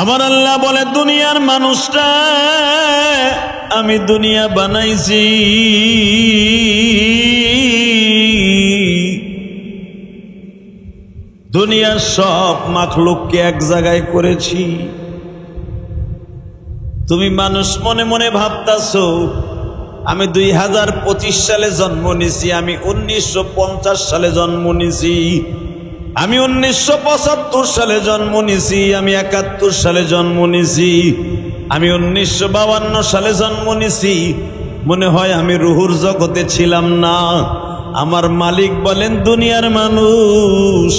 আমার আল্লাহ বলে দুনিয়ার মানুষটা আমি দুনিয়া বানাইছি, দুনিয়ার সব মাখলুককে এক জায়গায় করেছি। তুমি মানুষ মনে মনে ভাবতাছো আমি 2025 সালে জন্ম নিছি, আমি 1950 সালে জন্ম নিছি, আমি 1975 সালে জন্ম নিছি, আমি 71 সালে জন্ম নিছি, আমি 1952 সালে জন্ম নিছি। মনে হয় আমি রুহুর জগতে ছিলাম না। আমার মালিক বলেন দুনিয়ার মানুষ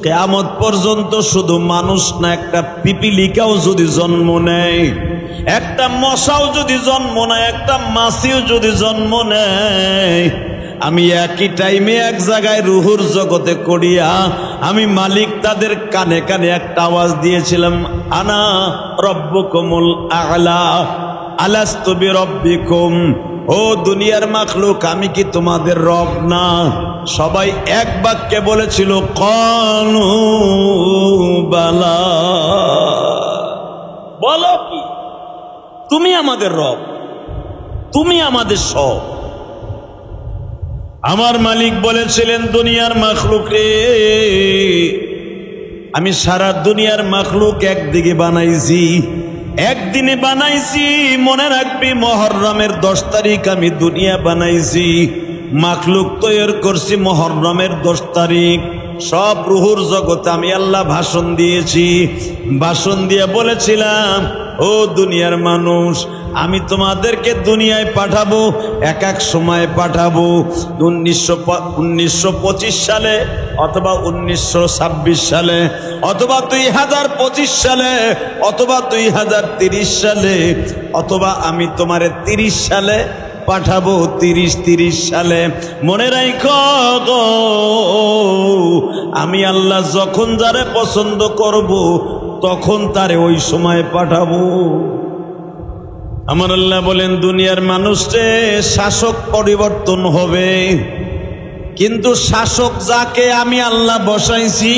কিয়ামত পর্যন্ত শুধু মানুষ না, একটা পিপিলিকাও যদি জন্ম নেয়, একটা মশাও যদি জন্ম নেয়, একটা মাছিও যদি জন্ম নেয়, আমি একই টাইমে এক জায়গায় রুহুর জগতে করিয়া আমি মালিক তাদের কানে কানে একটা আওয়াজ দিয়েছিলাম, আনা রব্বুকুমুল আ'লা আলাস্তু বিরব্বিকুম। ও দুনিয়ার মাখলুক, আমি কি তোমাদের রব না? সবাই এক বাক্যে বলেছিল ক্বালু বালা। বলো কি তুমি আমাদের রব, তুমি আমাদের সব। আমার মালিক বলেছিলেন দুনিয়ার মাখলুক রে, আমি সারা দুনিয়ার মাখলুক একদিকে বানাইছি, একদিনে বানাইছি। মনে রাখবি মুহররমের 10 তারিখ আমি দুনিয়া বানাইছি, মাখলুক তৈরি করছি মুহররমের 10 তারিখ। সব রুহুর জগতে আমি আল্লাহ ভাষণ দিয়েছি, ভাষণ দিয়ে বলেছিলাম ও দুনিয়ার মানুষ, আমি তোমাদেরকে দুনিয়ায় পাঠাবো, এক এক সময় পাঠাবো। 1925 সালে অথবা 1926 সালে অথবা 2025 সালে অথবা 2030 সালে অথবা আমি তোমারে 30 সালে পাঠাবো, 30 সালে। মনে রাখো গো, আমি আল্লাহ যখন যারে পছন্দ করব তখন তারে ওই সময় পাঠাবো। আমার আল্লাহ বলেন দুনিয়ার মানুষে শাসক পরিবর্তন হবে, কিন্তু শাসক যাকে আমি আল্লাহ বসাইছি,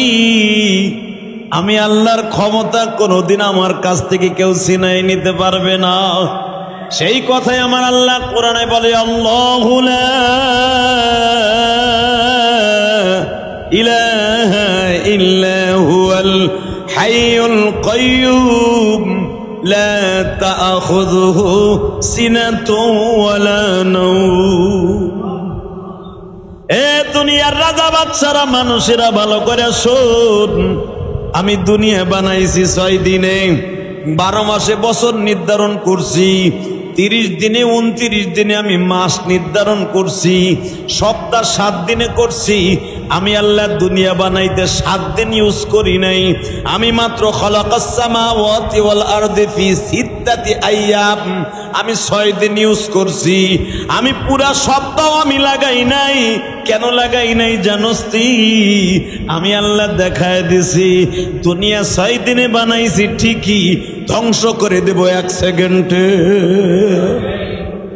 আমি আল্লাহর ক্ষমতা কোনোদিন আমার কাছ থেকে কেউ ছিনাই নিতে পারবে না। সেই কথাই আমার আল্লাহ কোরআনে বলে, আল্লাহু লা ইলাহা ইল্লা হুয়াল হাইয়ুল কাইয়্যুম লা তাআখুযুহু সিনাতুন ওয়ালা নাওম। এ দুনিয়ার রাজা বাদশারা, মানুষেরা ভালো করে শোন, আমি দুনিয়া বানাইছি 6 দিনে, 12 মাসে বছর নির্ধারণ করছি, 30 দিনে 29 দিনে আমি মাস নির্ধারণ করছি, সপ্তাহ 7 দিনে করছি। আমি আল্লাহ দুনিয়া বানাইতে 7 দিন ইউজ করি নাই, আমি মাত্র খালাকাস সামাওয়াতি ওয়াল আরদি ফি 6 আইয়াম, আমি 6 দিন ইউজ করছি। আমি পুরা সপ্তাহ আমি লাগাই নাই। কেন লাগাই নাই জানোস তুই? আমি আল্লাহ দেখায় দিছি দুনিয়া 6 দিনে বানাইছি ঠিকই, ধ্বংস করে দেব 1 সেকেন্ডে।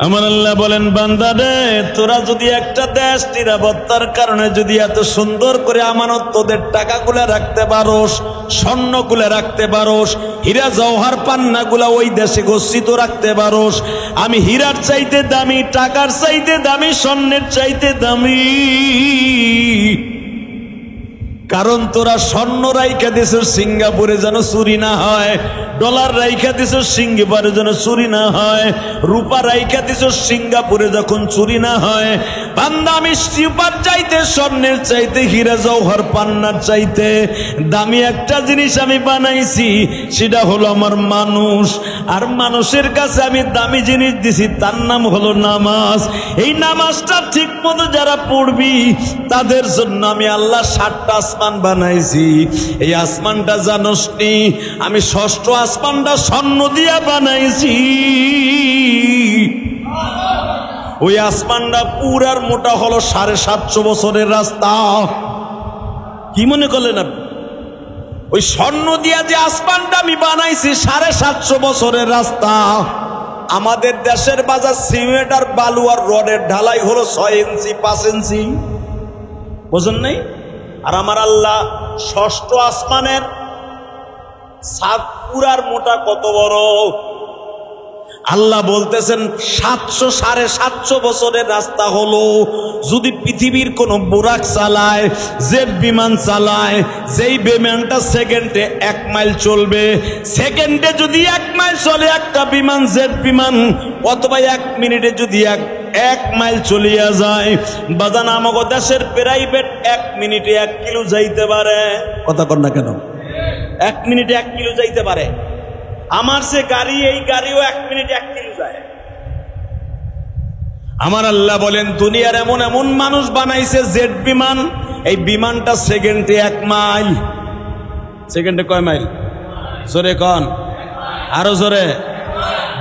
আমার আল্লাহ বলেন বান্দা রে, তোরা যদি একটা দেশ নিরাপত্তার কারণে যদি এত সুন্দর করে আমানত তোদের টাকাগুলা রাখতে পারোস, স্বর্ণগুলা রাখতে পারোস, হীরা জওহর পান্নাগুলা ওই দেশে গচ্ছিত রাখতে পারোস, আমি হীরার চাইতে দামি, টাকার চাইতে দামি, স্বর্ণের চাইতে দামি। কারণ তোরা স্বর্ণ রাইখা দিছ সিঙ্গাপুরে যেন চুরি না হয়, ডলার রাইখা দিছ সিঙ্গাপুরে যেন চুরি না হয়, রূপা রাইখা দিছ সিঙ্গাপুরে যখন চুরি না হয়। বান্দা আমি রূপার চাইতে, স্বর্ণের চাইতে, হীরা জওহর পান্নার চাইতে দামি একটা জিনিস আমি বানাইছি, সেটা হলো আমার মানুষ। আর মানুষের কাছে আমি দামি জিনিস দিছি, তার নাম হলো নামাজ। এই নামাজটা ঠিক মতো যারা পড়বি তাদের জন্য আমি আল্লাহ 7টা আসমান বানাইছি। এই আসমানটা জানোস নি, আমি 6ষ্ঠ আসমানটা স্বর্ণ দিয়া বানাইছি। ওই আসমানটা পুরার মোটা হলো 750 বছরের রাস্তা। কি মনে করলেন আপনি? ওই স্বর্ণ দিয়া যে আসমানটা আমি বানাইছি 750 বছরের রাস্তা। আমাদের দেশের বাজার সিমেন্ট আর বালু আর রডের ঢালাই হলো 6 ইঞ্চি 5 ইঞ্চি, বোঝেন নাই? আর আমার আল্লাহ 6ষ্ঠ আসমানের সাতপুরার মোটা কত বড়? আল্লাহ বলতেছেন 700-750 বছরের রাস্তা হলো, যদি পৃথিবীর কোন বুরাক চালায়, জেট বিমান চালায়, যেই বিমানটা সেকেন্ডে 1 মাইল চলবে, সেকেন্ডে যদি 1 মাইল চলে একটা বিমান, জেট বিমান, অথবা 1 মিনিটে যদি এক মাইল চলিয়া যায়, বাজান আমাগো দেশের প্রাইভেট 1 মিনিটে 1 কিলো যাইতে পারে। কথা কর না কেন? 1 মিনিটে 1 কিলো যাইতে পারে। আমার সে গাড়ি, এই গাড়িও 1 মিনিটে 1 কিলো যায়। আমার আল্লাহ বলেন দুনিয়ার এমন এমন মানুষ বানাইছে জেট বিমান, এই বিমানটা সেকেন্ডে 1 মাইল। সেকেন্ডে কয় মাইল? জোরে কন, আরো জোরে।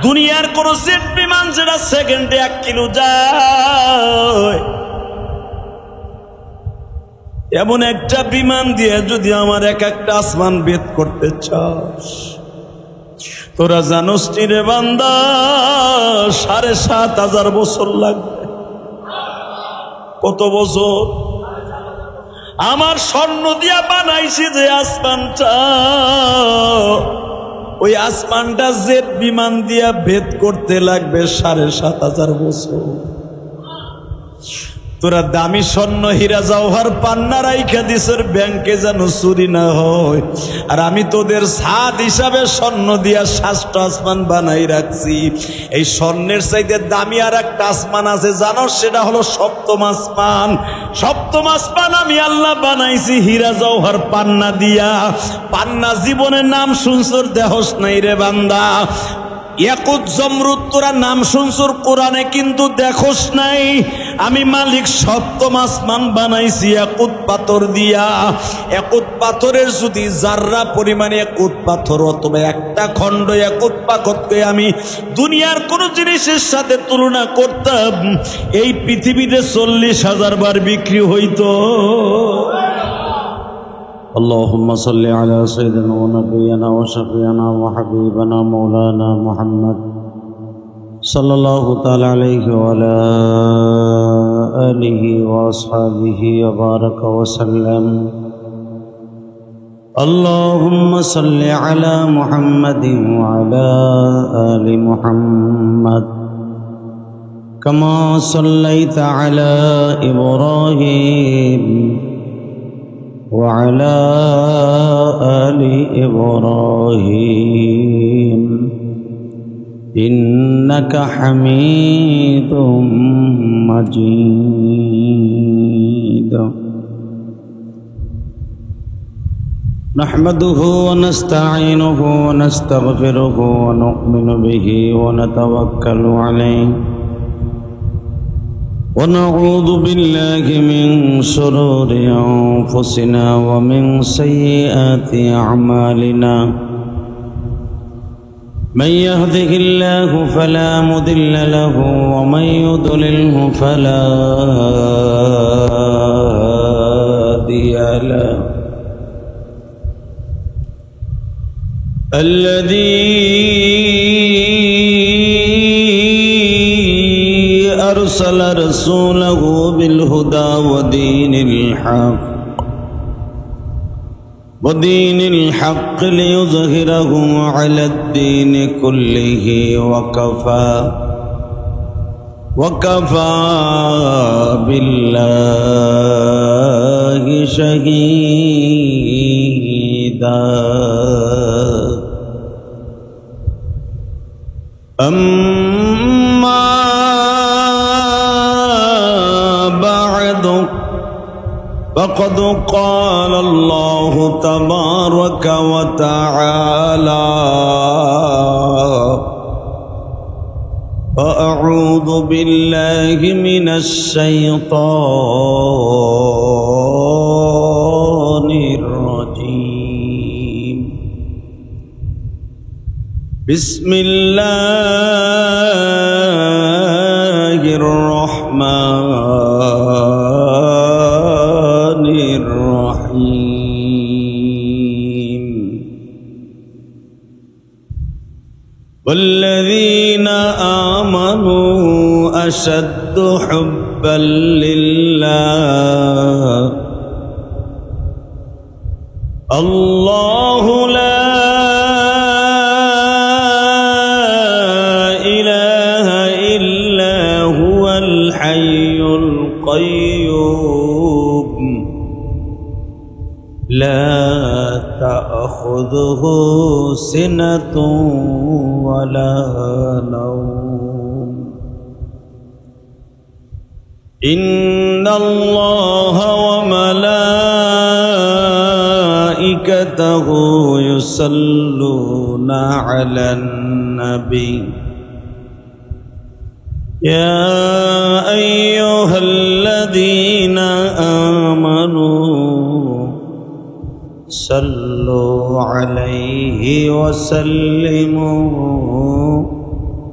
দুনিয়ার কোন জেট বিমান যেটা সেকেন্ডে 1 কিলো যায়, এমন একটা বিমান দিয়ে যদি আমার একটা আসমান ভেদ করতে চাস, তোরা জানোস রে বান্দা 7,500 বছর লাগবে। কত বছর? আমার স্বর্ণ দিয়া বানাইছি যে আসমানটা, ওই আসমানটা জেট বিমান দিয়া ভেদ করতে লাগবে 7,500 বছর। তোরা দামি স্বর্ণ হীরা জওহর পান্না রাইখা দিসের ব্যাংকে যেন চুরি না হয়, আর আমি তোদের সাদ হিসাবে স্বর্ণ দিয়া 7টা আসমান বানাই রাখছি। এই স্বর্ণের চাইতে দামি আর একটা আসমান আছে জানো, সেটা হলো 7ম আসমান। 7ম আসমান আমি আল্লাহ বানাইছি হীরা জওহর পান্না দিয়া। পান্না জীবনের নাম শুনছর দেহস নাই রে বান্দা। ইয়াকুত জমরুদ তোরা নাম শুনছর কোরআনে, কিন্তু দেখোস নাই। আমি মালিক 7ম আসমান বানাইছি ইয়াকুত পাথর দিয়া। ইয়াকুত পাথরের যদি জাররা পরিমাণে ইয়াকুত পাথর অথবা একটা খণ্ড ইয়াকুত পাথরকে আমি দুনিয়ার কোন জিনিসের সাথে তুলনা করতাম, এই পৃথিবীতে 40,000 বার বিক্রি হইতো। اللهم صل على سيدنا ونبينا وشفيعنا وحبيبنا مولانا محمد صلى الله تعالى عليه وعلى آله وأصحابه وبارك وسلم. اللهم صل على محمد وعلى آل محمد كما صليت على إبراهيم وعلى آل إبراهيم إنك حميد مجيد. نحمده ونستعينه ونستغفره ونؤمن به ونتوكل عليه ونعوذ بالله من شرور أنفسنا ومن سيئات أعمالنا. من يهده الله فلا مضل له ومن يضلله فلا هادي له. الذي أرسل رسوله بالهدى ودين الحق ليظهره على الدين كله وكفى بالله شهيدا. أما بعد فقد قال الله تبارك وتعالى: فأعوذ بالله من الشيطان الرجيم. بسم الله الرحمن الرحيم. والذين آمنوا أشد حبا لله. الله لا سنة ولا نوم إن الله وملائكته يصلون على النبي يا أيها الذين آمنوا صلوا عليه وسلموا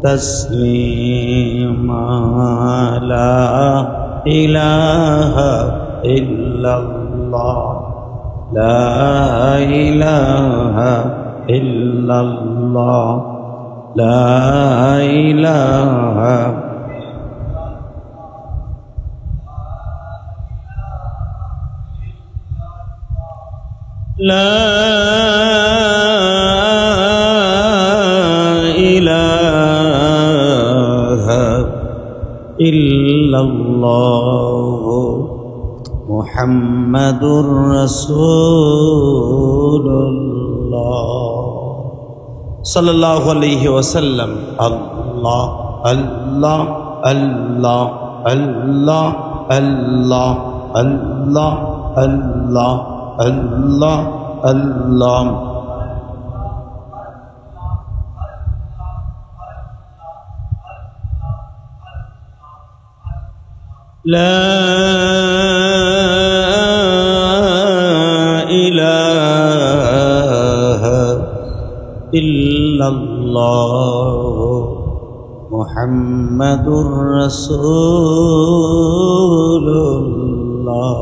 تسليما لا إله إلا الله لا إله إلا الله لا إله لا إله إلا الله محمد رسول الله صلى الله عليه وسلم الله الله الله الله الله الله الله الله الله لا إله إلا الله محمد رسول الله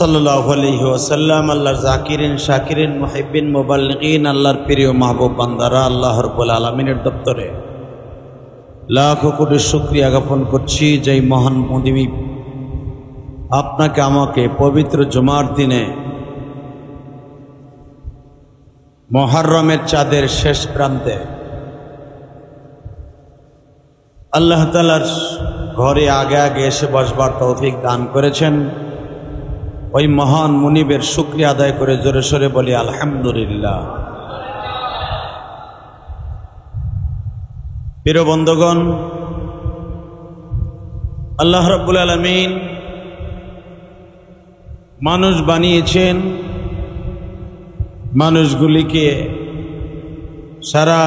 সাল্লাল্লাহু আলাইহি ওয়াসাল্লাম। আল্লাহর জাকিরিন শাকিরিন মুহিব্বিন মুবাল্লিগিন, আল্লাহর প্রিয় মাহবুব বান্দারা, আল্লাহ রাব্বুল আলামিনের দপ্তরে লাখ কোটি শুকরিয়া জ্ঞাপন করছি যেই মহান মুদিমি আপনাকে আমাকে পবিত্র জুমার দিনে মুহররমের চাঁদের শেষ প্রান্তে আল্লাহ তাআলার ঘরে আগে আগে এসে বসবার তৌফিক দান করেছেন। ওই মহান মুনিবের শুকরিয়া আদায় করে জোরে সোরে বলি আলহামদুলিল্লাহ। প্রিয় বন্ধুগণ, আল্লাহ রাব্বুল আলামিন মানুষ বানিয়েছেন, মানুষগুলিকে সারা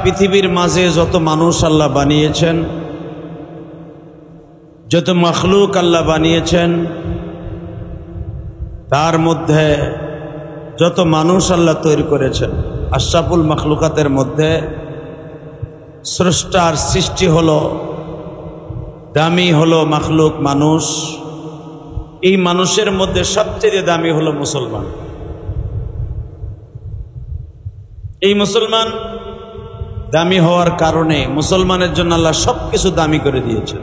পৃথিবীর মাঝে যত মানুষ আল্লাহ বানিয়েছেন, যত মখলুক আল্লাহ বানিয়েছেন, তার মধ্যে যত মানুষ আল্লাহ তৈরি করেছেন, আশরাফুল মখলুকাতের মধ্যে স্রষ্টার সৃষ্টি হলো, দামি হলো মখলুক মানুষ। এই মানুষের মধ্যে সবচেয়ে দামি হলো মুসলমান। এই মুসলমান দামি হওয়ার কারণে মুসলমানের জন্য আল্লাহ সবকিছু দামি করে দিয়েছেন।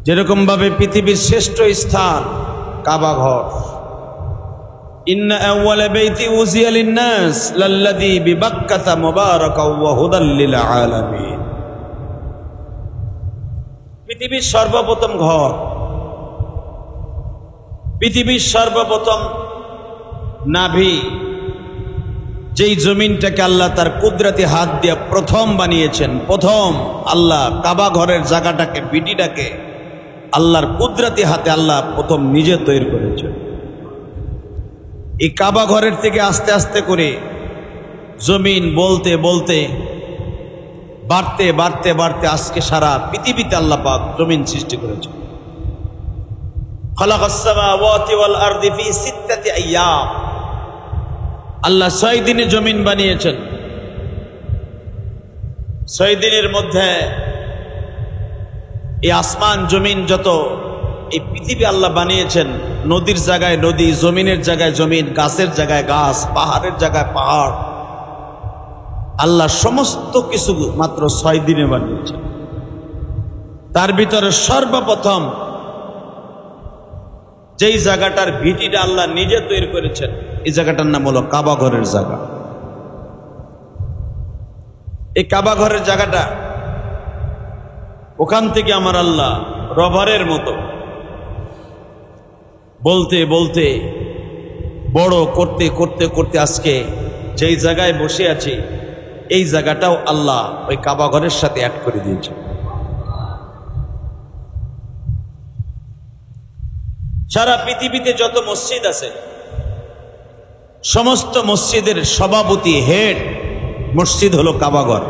যেরকম ভাবে পৃথিবীর শ্রেষ্ঠ স্থান কাবা ঘর, ইন্না আউওয়ালা বাইতি উযিয়া লিন-নাস লাল্লাযী বিবাক্কাতা মুবারাকাও ওয়া হুদাল লিল আলামিন। পৃথিবীর সর্বপ্রথম ঘর, পৃথিবীর সর্বপ্রথম নাভি, যেই জমিনটাকে আল্লাহ তার কুদরতি হাত দিয়ে প্রথম বানিয়েছেন, প্রথম আল্লাহ কাবা ঘরের জায়গাটাকে, বিটিটাকে আল্লাহর কুদরতি হাতে আল্লাহ প্রথম নিজে তৈরি করেছেন। এই কাবা ঘরের থেকে আস্তে আস্তে করে জমিন বলতে বলতে বাড়তে বাড়তে বাড়তে আজকে সারা পৃথিবীতে আল্লাহ পাক জমিন সৃষ্টি করেছেন। খালাকাস সামাওয়াতি ওয়াল আরদি ফি সিত্তাতি আইয়াম, আল্লাহ 6 দিনে জমিন বানিয়েছেন। 6 দিনের মধ্যে এই আসমান জমিন যত এই পৃথিবী আল্লাহ বানিয়েছেন, নদীর জায়গায় নদী, জমিনের জায়গায় জমিন, গাছের জায়গায় গাছ, পাহাড়ের জায়গায় পাহাড়, আল্লাহ সমস্ত কিছু মাত্র 6 দিনে বানিয়েছেন। তার ভিতরে সর্বপ্রথম যেই জায়গাটার ভিটিটা আল্লাহ নিজে তৈরি করেছেন, এই জায়গাটার নাম হলো কাবা ঘরের জায়গা। এই কাবা ঘরের জায়গাটা ওখান থেকে আমার আল্লাহ রবারের মতো বলতে বলতে বড় করতে করতে করতে আজকে যেই জায়গায় বসে আছি এই জায়গাটাও আল্লাহ ওই কাবা ঘরের সাথে অ্যাড করে দিয়েছে। সারা পৃথিবীতে যত মসজিদ আছে সমস্ত মসজিদের সভাপতি হেড মসজিদ হলো কাবাঘর।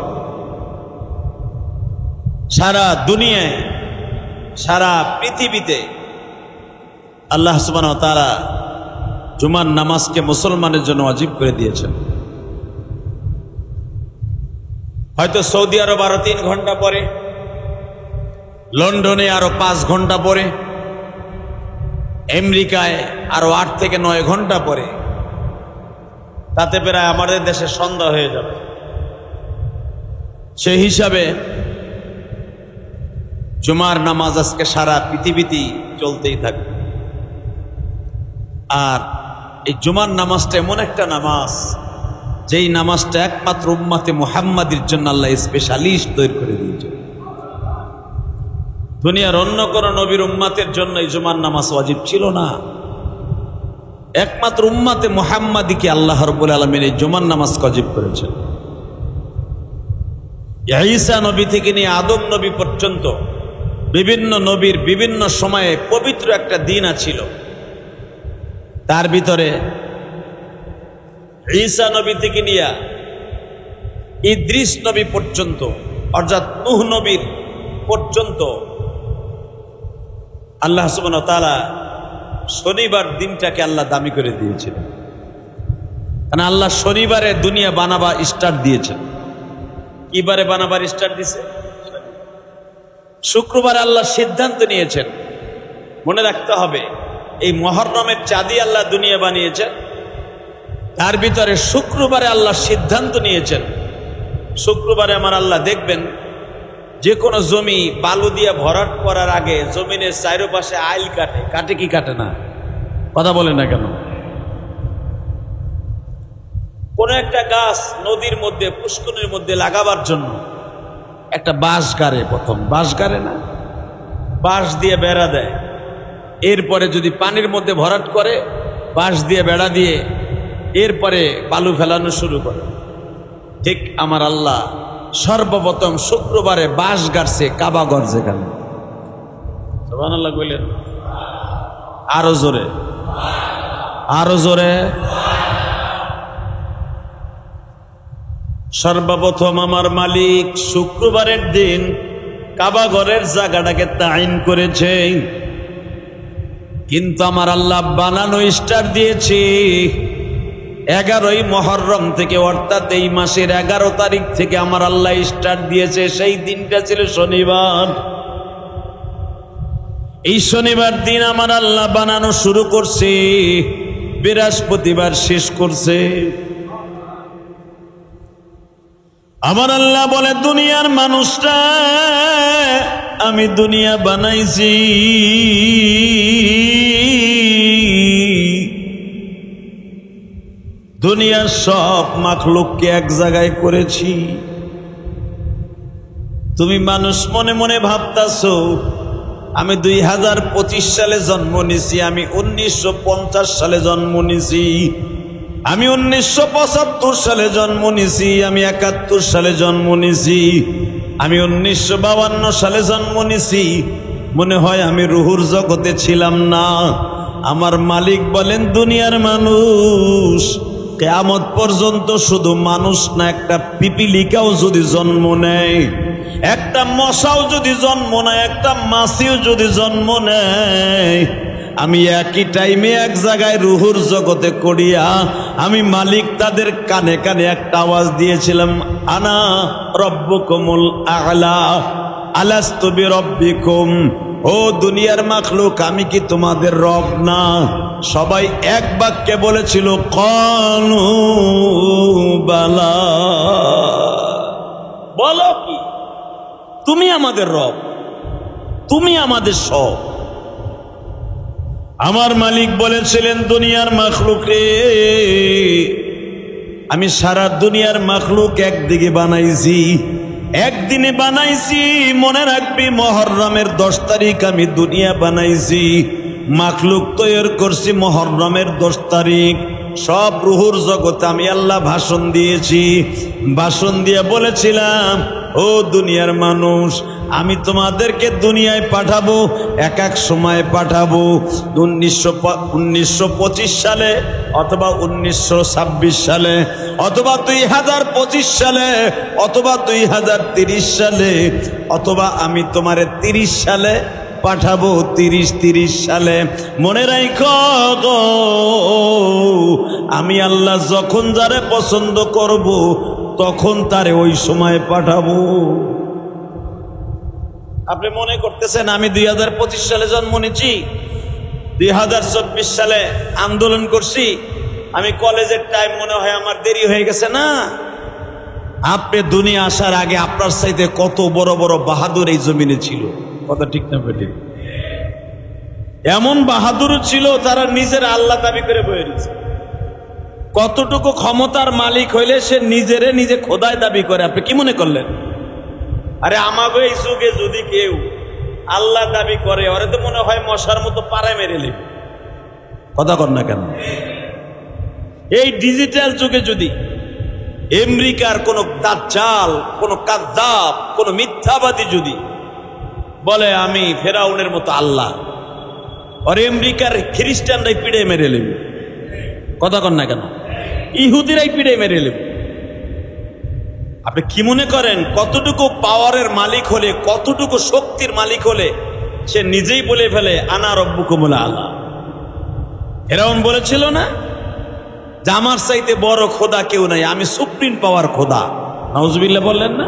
সারা দুনিয়ায় সারা পৃথিবীতে আল্লাহ সুবহানাহু ওয়া তাআলা জুমার নামাজকে মুসলমানের জন্য ওয়াজিব করে দিয়েছেন। হয়তো সৌদি আরব আরো 3 ঘন্টা পরে, লন্ডনে আরো 5 ঘন্টা পরে, আমেরিকায় আরো 8 থেকে 9 ঘন্টা পরে, তাতে প্রায় আমাদের দেশে সন্ধ্যা হয়ে যাবে। সেই হিসাবে জুমার নামাজ আজকে সারা পৃথিবীতেই চলতেই থাকবে। আর এই জুমার নামাজটা এমন একটা নামাজ যেই নামাজটা একমাত্র উম্মতে মুহাম্মাদের জন্য আল্লাহ স্পেশালিস্ট তৈরি করে দিয়েছে। দুনিয়ার অন্য কোন নবীর উম্মতের জন্য এই জুমার নামাজ ওয়াজিব ছিল না। একমাত্র উম্মতে মুহাম্মাদীকে আল্লাহ রাব্বুল আলামিন এই জুমার নামাজ ওয়াজিব করেছেন। ঈসা নবী থেকে নিয়ে আদম নবী পর্যন্ত বিভিন্ন নবীর বিভিন্ন সময়ে পবিত্র একটা দিন ছিল। তার ভিতরে ঈসা নবী থেকে নিয়ে ইদ্রিস নবী পর্যন্ত অর্থাৎ নূহ নবীর পর্যন্ত আল্লাহ সুবহানাহু ওয়া তাআলা শনিবার দিনটাকে আল্লাহ দামি করে দিয়েছিলেন। কারণ আল্লাহ শনিবারে দুনিয়া বানাবা স্টার্ট দিয়েছেন। কিবারে বানাবার স্টার্ট দিয়েছে? শুক্রবারে আল্লাহ সিদ্ধান্ত নিয়েছেন। মনে রাখতে হবে এই মুহররমের চাঁদই আল্লাহ দুনিয়া বানিয়েছেন। তার ভিতরে শুক্রবারে আল্লাহ সিদ্ধান্ত নিয়েছেন। শুক্রবারে আমার আল্লাহ দেখবেন যে কোনো জমি বালু দিয়ে ভরাট করার আগে জমিনের চারপাশে আইল কাটে। কাটে কি কাটে না? কথা বলে না কেন? কোন একটা গাছ নদীর মধ্যে পুষ্করিণীর মধ্যে লাগাবার জন্য একটা বাঁশ গাড়ে, প্রথম বাঁশ গাড়ে না, বাঁশ দিয়ে বেড়া দেয়। এরপরে যদি পানির মধ্যে ভরাট করে বাঁশ দিয়ে বেড়া দিয়ে এরপরে বালু ফেলানো শুরু করে। ঠিক আমার আল্লাহ সর্বপ্রথম শুক্রবারে বাঁশ গাড়ছে কাবাঘর যেখানে। সুবহানাল্লাহ বললেন? আরো জোরে, আরো জোরে। সর্বপ্রথম আমার মালিক শুক্রবারের দিন কাবাঘরের জায়গাটাকে তাইন করেছে। কিন্তু আমার আল্লাহ বানানো স্টার দিয়েছে 11ই মুহররম থেকে, অর্থাৎ এই মাসের 11 তারিখ থেকে আমার আল্লাহ স্টার দিয়েছে। সেই দিনটা ছিল শনিবার। এই শনিবার দিন আমার আল্লাহ বানানো শুরু করছে, বৃহস্পতিবার শেষ করছে। আমার আল্লাহ বলে দুনিয়ার মানুষটা আমি দুনিয়া বানাইছি, দুনিয়ার সব মাখলুককে এক জায়গায় করেছি। তুমি মানুষ মনে মনে ভাবতাছো আমি 2025 সালে জন্ম নিছি, আমি 1950 সালে জন্ম নিছি, আমি 1975 সালে জন্ম নিছি, আমি 71 সালে জন্ম নিছি, আমি 1952 সালে জন্ম নিছি। মনে হয় আমি রুহুর জগতে ছিলাম না। আমার মালিক বলেন দুনিয়ার মানুষ কিয়ামত পর্যন্ত শুধু মানুষ না, একটা পিপিলিকাও যদি জন্ম নেয়, একটা মশাও যদি জন্ম নেয়, একটা মাছিও যদি জন্ম নেয়, আমি একই টাইমে এক জায়গায় রুহুর জগতে করিয়া আমি মালিক তাদের কানে কানে একটা আওয়াজ দিয়েছিলাম, আনা রব্বুকুমুল আ'লা আলাস্তু বিরব্বিকুম। ও দুনিয়ার মাখলুক, আমি কি তোমাদের রব না? সবাই এক বাক্যে বলেছিল ক্বালু বালা। বলো কি তুমি আমাদের রব, তুমি আমাদের সব। আমার মালিক বলেছিলেন দুনিয়ার মাখলুক রে, আমি সারা দুনিয়ার মাখলুক একদিকে বানাইছি, একদিনে বানাইছি, মনে রাখবি মুহররমের 10 তারিখ আমি দুনিয়া বানাইছি, মাখলুক তৈরি করছি মুহররমের 10 তারিখ। সব রুহুর জগতে আমি আল্লাহ ভাষণ দিয়েছি, ভাষণ দিয়ে বলেছিলাম, ও দুনিয়ার মানুষ, আমি তোমাদেরকে দুনিয়ায় পাঠাবো, এক এক সময় পাঠাবো। 1925 সালে অথবা 1926 সালে অথবা 2025 সালে অথবা 2030 সালে অথবা আমি তোমারে 30 সালে পাঠাবো, 30 সালে। মনে রাখো গো, আমি আল্লাহ যখন যারে পছন্দ করব তখন তারে ওই সময় পাঠাবো। আপনি মনে করতেছেন আমি 2025 সালে জন্ম নিয়েছি, 2024 সালে আন্দোলন করছি, আমি কলেজের টাইম মনে হয় আমার দেরি হয়ে গেছে? না, আপনি দুনিয়া আসার আগে আপনার চাইতে কত বড় বড় বাহাদুর এই জমিনে ছিল। কথা ঠিক না বেটি? এমন বাহাদুর ছিল তারা নিজের আল্লাহ দাবি করে বয়ে দিচ্ছে। কতটুকু ক্ষমতার মালিক হইলে সে নিজেরে নিজে খোদায় দাবি করে, আপনি কি মনে করলেন? আরে আমাকে এই যুগে যদি কেউ আল্লাহ দাবি করে, ওরে তো মনে হয় মশার মতো পাড়ায় মেরে নেবে। কথা কর না কেন? এই ডিজিটাল যুগে যদি আমেরিকার কোন দাজ্জাল, কোন কাযযাব, কোন মিথ্যাবাদী যদি বলে আমি ফেরাউনের মতো আল্লাহ, আর আমেরিকার খ্রিস্টানরাই পিড়ে মেরে নেবে। কথা কর না কেন? ইহুদিরাই পিড়ে মেরে নেবে। আপনি কি মনে করেন কতটুকু পাওয়ারের মালিক হলে, কতটুকু শক্তির মালিক হলে সে নিজেই বলে ফেলে আনা রব্বুকুমুল আলা? ফেরাউন বলেছিল না যে আমার চাইতে বড় খোদা কেউ নাই, আমি সুপ্রিম পাওয়ার খোদা। নাউজুবিল্লাহ বললেন না?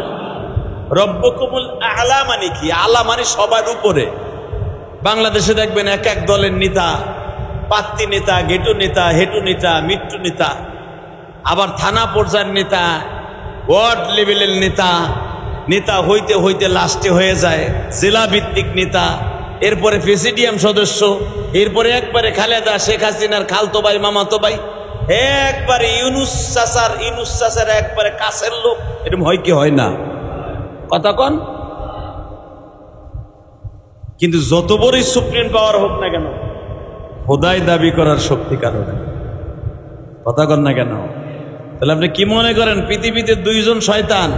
রব্বুকুমুল আলা মানে কি? আলা মানে সবার উপরে। বাংলাদেশে দেখবেন এক এক দলের নেতা, পাত্তি নেতা, গেটু নেতা, হেটু নেতা, মৃত্যু নেতা, আবার থানা পর্যায়ের নেতা, ওয়ার্ড লেভেলের নেতা, নেতা হইতে হইতে লাস্টে হয়ে যায় জেলা ভিত্তিক নেতা, এরপরে প্রেসিডিয়াম সদস্য, এরপরে একবারে খালেদা শেখ হাসিনার খালতো ভাই, মামাতো ভাই, একবারে ইউনুস চাচার একবারে কাছের লোক। এরকম হয় কি হয় না? কথা কন। কিন্তু যত বড়ই সুপ্রিম পাওয়ার হোক না কেন, খোদাই দাবি করার শক্তি কারণে। কথা কন না কেন? তাহলে আপনি কি মনে করেন পৃথিবীতে দুইজন শয়তান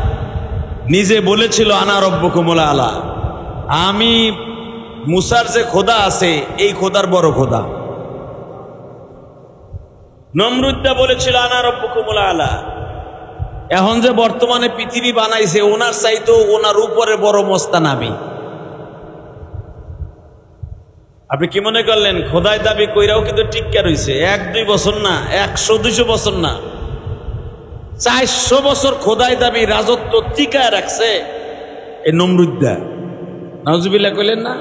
নিজে বলেছিল আনা রব্বুকুমুল আলা, আমি মুসার যে খোদা আছে এই খোদার বড় খোদা। নমরুদটা বলেছিল আনা রব্বুকুমুল আলা। এখন যে বর্তমানে পৃথিবী বানাইছে ওনার চাইতেও ওনার উপরে বড় মস্তান আমি। আপনি কি মনে করলেন খোদাই দাবি কইরাও কিন্তু টিক্কা রইছে? 1-2 বছর না, 100-200 বছর না, 400 বছর খোদাই দাবি রাজত্ব টিকায় রাখছে এই নমরুদ্দা। নাউজুবিল্লাহ কইলেন না?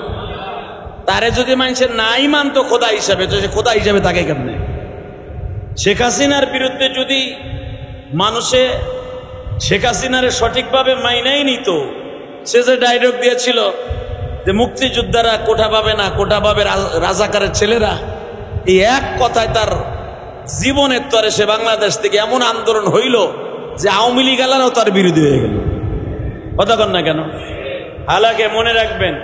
তারে যদি মানুষের নাই মানতো খোদা হিসাবে, তো সে খোদা হিসাবে তাকে কেমনে? শেখ হাসিনার বিরুদ্ধে যদি মানুষে শেখ হাসিনারে সঠিকভাবে মাইনাই নিত, সে যে ডায়লগ দিয়েছিল যে মুক্তিযোদ্ধারা কোঠা পাবে না, কোঠা পাবে রাজাকারের ছেলেরা, এই এক কথায় তার জীবনের তরে সে বাংলাদেশ থেকে এমন আন্দোলন হইল যে আওয়ামী লীগ আলারাও তার বিরোধী হয়ে গেল। কথা কন না কেন? হালাকে মনে রাখবেন,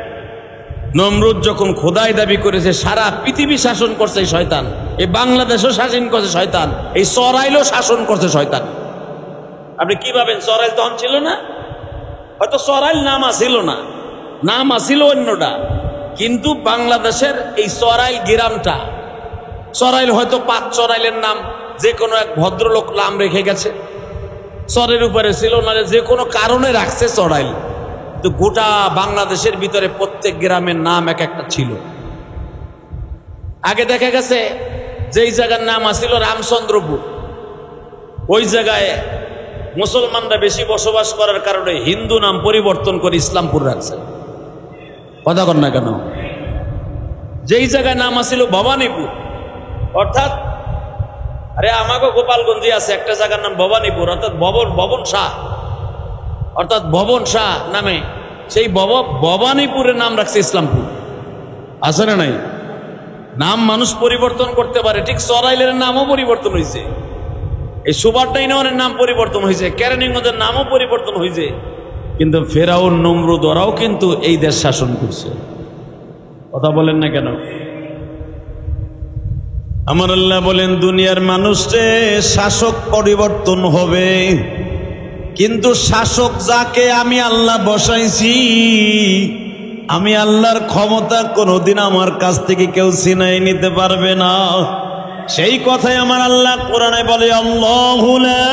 নমরুদ যখন খোদাই দাবি করেছে, সারা পৃথিবী শাসন করছে এই শয়তান, এই বাংলাদেশও শাসন করছে শয়তান, এই সরাইলও শাসন করছে শয়তান। আপনি কি ভাবেন সরাইল তখন ছিল না? হয়তো সরাইল নাম আসিল না, নাম আসিল অন্যটা, কিন্তু বাংলাদেশের এই সরাইল গ্রামটা, সরাইল হয়তো 5 সরাইলের নাম যে কোনো এক ভদ্রলোক নাম রেখে গেছে, সরের উপরে ছিল না, যে কোনো কারণে রাখছে সরাইল। তো গোটা বাংলাদেশের ভিতরে প্রত্যেক গ্রামের নাম এক একটা ছিল। আগে দেখা গেছে যেই জায়গার নাম আসিল রামচন্দ্রপুর, ওই জায়গায় মুসলমানরা বেশি বসবাস করার কারণে হিন্দু নাম পরিবর্তন করে ইসলামপুর রাখছে। কথা কন না কেন? যেই জায়গায় নাম আসিল ভবানীপুর, অর্থাৎ আরে আমাকে গোপালগঞ্জে আছে একটা জায়গার নাম ভবানীপুর, অর্থাৎ ভবন শাহ, অর্থাৎ ভবন শাহ নামে সেই ভবানীপুরের নাম রাখছে ইসলামপুর। আছে না নাই? নাম মানুষ পরিবর্তন করতে পারে, ঠিক সরাইলের নামও পরিবর্তন হয়েছে, এই সুবারটাইনের নাম পরিবর্তন হয়েছে, কেরানীগঞ্জের নামও পরিবর্তন হয়েছে, কিন্তু ফেরাউন নমরুদ ওরাও কিন্তু এই দেশ শাসন করছে। কথা বলেন না কেন? আমার আল্লাহ বলেন দুনিয়ার মানুষে শাসক পরিবর্তন হবে, কিন্তু শাসক যাকে আমি আল্লাহ বসাইছি, আমি আল্লাহর ক্ষমতা কোনোদিন আমার কাছ থেকে কেউ ছিনাই নিতে পারবে না। সেই কথাই আমার আল্লাহ কোরআনে বলে, আল্লাহু লা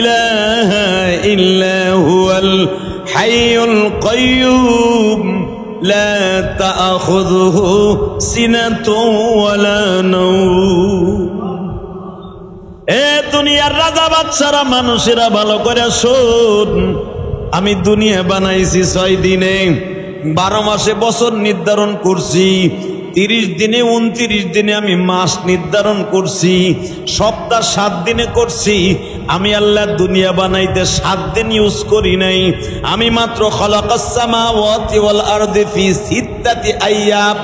ইলাহা ইল্লা হুয়াল হাইয়ুল কাইয়্যুম লা তাআখুযুহু সিনাতুন ওয়ালা নাওম। এ দুনিয়ার রাজা বাদশারা মানুষেরা ভালো করে শোন, আমি দুনিয়া বানাইছি 6 দিনে, 12 মাসে বছর নির্ধারণ করছি, 30 দিনে 29 দিনে আমি মাস নির্ধারণ করছি, সপ্তাহ 7 দিনে করছি। আমি আল্লাহ দুনিয়া বানাইতে 7 দিন ইউজ করি নাই, আমি মাত্র খালাকাস সামাওয়াতি ওয়াল আরদি ফি সিত্তাতি আইয়াম,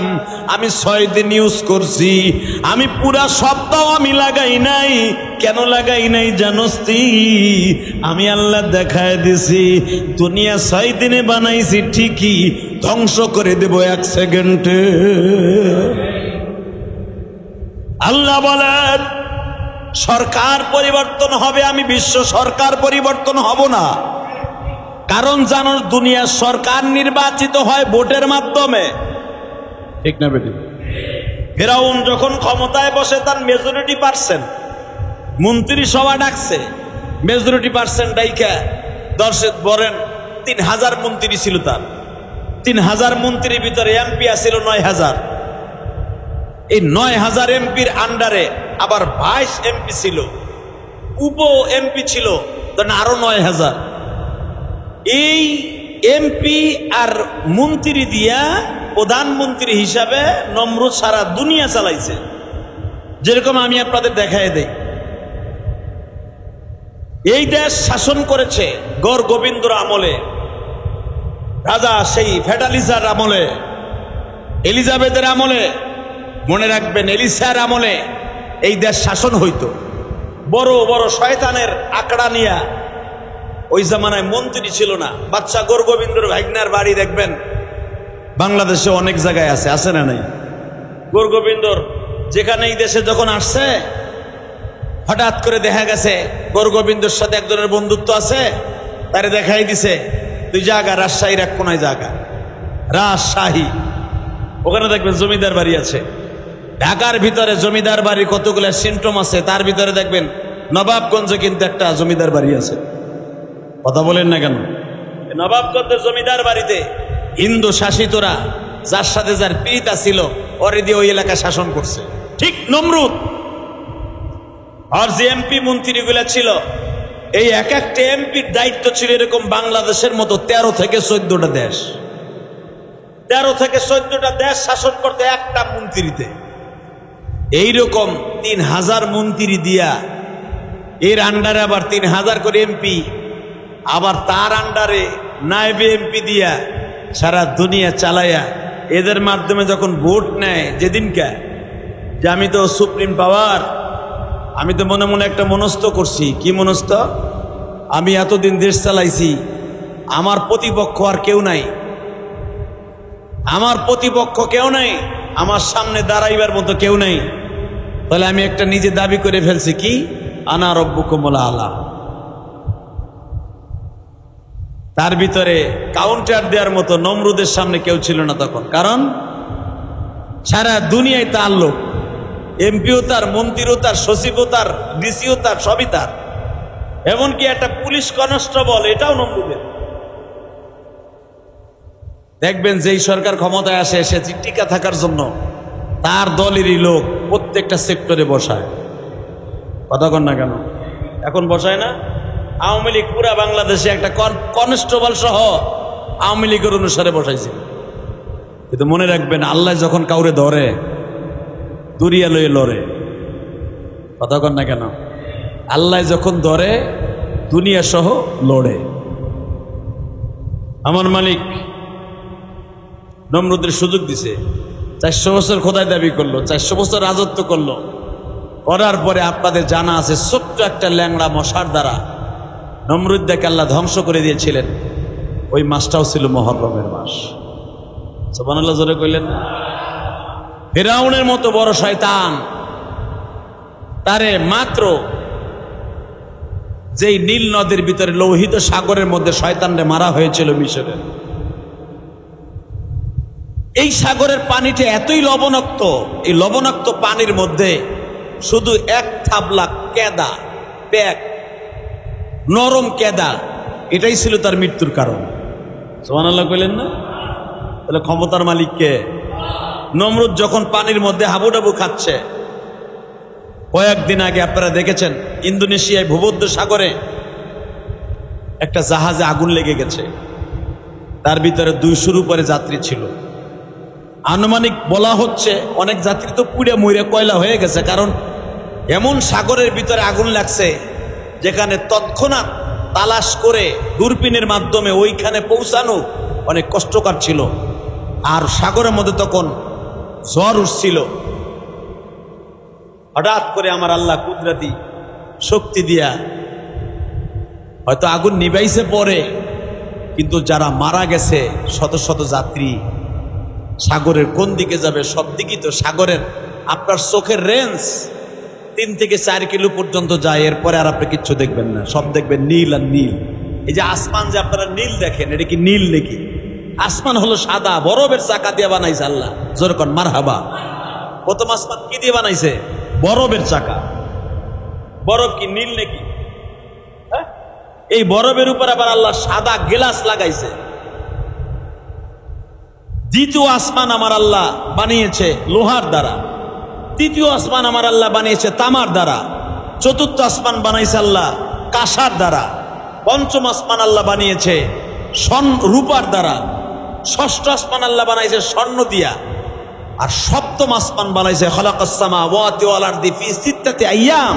আমি 6 দিন ইউজ করছি। আমি পুরা সপ্তাহ আমি লাগাই নাই। কেন লাগাই নাই জানোস তুই? আমি আল্লাহ দেখায় দিছি দুনিয়া 6 দিনে বানাইছি ঠিকই, ধ্বংস করে দেব 1 সেকেন্ডে। আল্লাহ বলেন সরকার পরিবর্তন হবে, আমি বিশ্ব সরকার পরিবর্তন হব না। কারণ জানো দুনিয়ার সরকার নির্বাচিত হয় ভোটের মাধ্যমে, ঠিক না বেটি? ফেরাউন যখন ক্ষমতায় বসে তার মেজরিটি পার্সেন্ট মন্ত্রী সভা ডাকছে, মেজরিটি পার্সেন্ট ডাইকা দর্শক বলেন 3000 মন্ত্রী ছিল তার। 3000 মন্ত্রীর ভিতরে এমপি আছিল 9000। এই 9000 এমপির আন্ডারে আবার 22 এমপি ছিল, উপ এমপি ছিল আরো 9000। এই এমপি আর মন্ত্রী দিয়া প্রধানমন্ত্রী হিসাবে নমরুদ সারা দুনিয়া চালাইছে। যেরকম আমি আপনাদের দেখায় দেই, এই দেশ শাসন করেছে গড় গোবিন্দর আমলে, রাজা সেই ফেডালিজার আমলে, এলিজাবেথের আমলে, মনে রাখবেন এলিসার আমলে এই দেশ শাসন হইতো। বড় বড় শয়তানের আকড়া নিয়া ওই জামানায় মন্ত্রী ছিল না। বাদশা গড় গোবিন্দর ভাগ্নার বাড়ি দেখবেন বাংলাদেশে অনেক জায়গায় আছে, আছে না নাই? গড় গোবিন্দর যেখানে এই দেশে যখন আসছে, হঠাৎ করে দেখা গেছে গড় গোবিন্দর সাথে একজনের বন্ধুত্ব আছে, তারে দেখাই দিছে 2 জায়গা, রাজশাহীর এক কোনায় জায়গা, রাজশাহী, ওখানে দেখবেন জমিদার বাড়ি আছে। ঢাকার ভিতরে জমিদার বাড়ি কতগুলো সিমটম আছে, তার ভিতরে দেখবেন নবাবগঞ্জে কিন্তু একটা জমিদার বাড়ি আছে। কথা বলেন না কেন? নবাবগঞ্জের জমিদার বাড়িতে হিন্দু শাসিতরা যার সাথে যার পীড়িতা ছিল ওরে দিয়ে ওই এলাকা শাসন করছে। ঠিক নমরুদ আর যে এমপি মন্ত্রীগুলা ছিল, এই এক একটা এমপির দায়িত্ব ছিল এরকম বাংলাদেশের মতো 13 থেকে 14টা দেশ। 13 থেকে 14টা দেশ শাসন করতে একটা মন্ত্রীতে। এইরকম 3000 মন্ত্রী দিয়া, এর আন্ডারে আবার 3000 করে এমপি, আবার তার আন্ডারে নায়েবে এমপি দিয়া সারা দুনিয়া চালাইয়া, এদের মাধ্যমে যখন ভোট নেয় যেদিনকা, যে আমি তো সুপ্রিম পাওয়ার, আমি তো মনে মনে একটা মনস্থ করছি। কি মনস্থ? আমি এতদিন দেশ চালাইছি, আমার প্রতিপক্ষ আর কেউ নাই, আমার প্রতিপক্ষ কেউ নাই, আমার সামনে দাঁড়াইবার মতো কেউ নাই। তাহলে আমি একটা নিজে দাবি করে ফেলছি, কি? আনা রব্বুকুমুল আলা। তার ভিতরে কাউন্টার দেওয়ার মতো নমরুদের সামনে কেউ ছিল না তখন, কারণ সারা দুনিয়ায় তার লোক, এমপিও তার, মন্ত্রীও তার, সচিবও তার, ডিসিও তার, সবই তার। এমনকি একটা পুলিশ কনস্টেবল এটাও নমরুদের। দেখবেন যেই সরকার ক্ষমতায় আসে, সে টিকা থাকার জন্য তার দলেরই লোক প্রত্যেকটা সেক্টরে বসায়। কথা কন না কেন? এখন বসায় না? আওয়ামী লীগ পুরা বাংলাদেশে একটা কনস্টেবল সহ আওয়ামী লীগের অনুসারে বসাইছে। কিন্তু মনে রাখবেন, আল্লাহ যখন কাউরে ধরে দুরিয়া লয়ে লড়ে। কথা কন না কেন? আল্লাহ যখন ধরে দুনিয়া সহ লড়ে। আমার মালিক নমরুদের সুযোগ দিছে, 400 বছর খোদাই দাবি করলো, 400 বছর রাজত্ব করলো। করার পরে আপনাদের জানা আছে ছোট্ট একটা ল্যাংড়া মশার দ্বারা নমরুদ দেখে আল্লাহ ধ্বংস করে দিয়েছিলেন, ওই মাসটাও ছিল মুহররমের মাস। সুবহানাল্লাহ জোরে কইলেন না? ফিরাউনের মতো বড় শয়তান, তারে মাত্র যেই নীল নদের ভিতরে লোহিত সাগরের মধ্যে শয়তানরে মারা হয়েছিল মিশরের, এই সাগরের পানিটা এতই লবণাক্ত, এই লবণাক্ত পানির মধ্যে শুধু এক থাবলা কেদা, প্যাক নরম কেদা, এটাই ছিল তার মৃত্যুর কারণ। সুবহানাল্লাহ কইলেন না? তাহলে ক্ষমতার মালিক কে? নমরুদ যখন পানির মধ্যে হাবুডাবু খাচ্ছে, কয়েকদিন আগে আপনারা দেখেছেন ইন্দোনেশিয়ায় ভূমধ্য সাগরে একটা জাহাজে আগুন লেগে গেছে, তার ভিতরে 200-র উপরে যাত্রী ছিল। আনুমানিক বলা হচ্ছে অনেক যাত্রী তো পুড়ে মুড়ে কয়লা হয়ে গেছে, কারণ এমন সাগরের ভিতরে আগুন লাগছে যেখানে তৎক্ষণাৎ তালাশ করে দূরবীনের মাধ্যমে ওইখানে পৌঁছানো অনেক কষ্টকর ছিল। আর সাগরের মধ্যে তখন ঝড় উঠছিল। হঠাৎ করে আমার আল্লাহ কুদরতি শক্তি দিয়া হয়তো আগুন নিভাইছে পরে, কিন্তু যারা মারা গেছে শত শত যাত্রী, সাগরের কোন দিকে যাবে? সব দিকেই তো সাগরের আপনার চোখের রেঞ্জ 3 থেকে 4 কিলো পর্যন্ত যায়, এরপরে আর আপনি কিচ্ছু দেখবেন না, সব দেখবেন নীল আর নীল। এই যে আসমান যে আপনারা নীল দেখেন, এটা কি নীল নাকি? আসমান হলো সাদা, বরফের চাকা দিয়ে বানাইছে আল্লাহ। যেরকম মারহাবা। প্রথম আসমান কি দিয়ে বানাইছে? বরফের চাকা। বরফ কি নীল নাকি? হ্যাঁ, এই বরফের উপর আবার আল্লাহ সাদা গ্লাস লাগাইছে। দ্বিতীয় আসমান আমার আল্লাহ বানিয়েছে লোহার দ্বারা, তৃতীয় আসমান আমার আল্লাহ বানিয়েছে তামার দ্বারা, চতুর্থ আসমান বানাইছে আল্লাহ কাঁসার দ্বারা, পঞ্চম আসমান আল্লাহ বানিয়েছে রূপার দ্বারা, ষষ্ঠ আসমান আল্লাহ বানাইছে স্বর্ণ দিয়া, আর সপ্তম আসমান বানাইছে খালাকাস সামাওয়াতি ওয়াল আরদি ফি সিত্তাতি আইয়াম।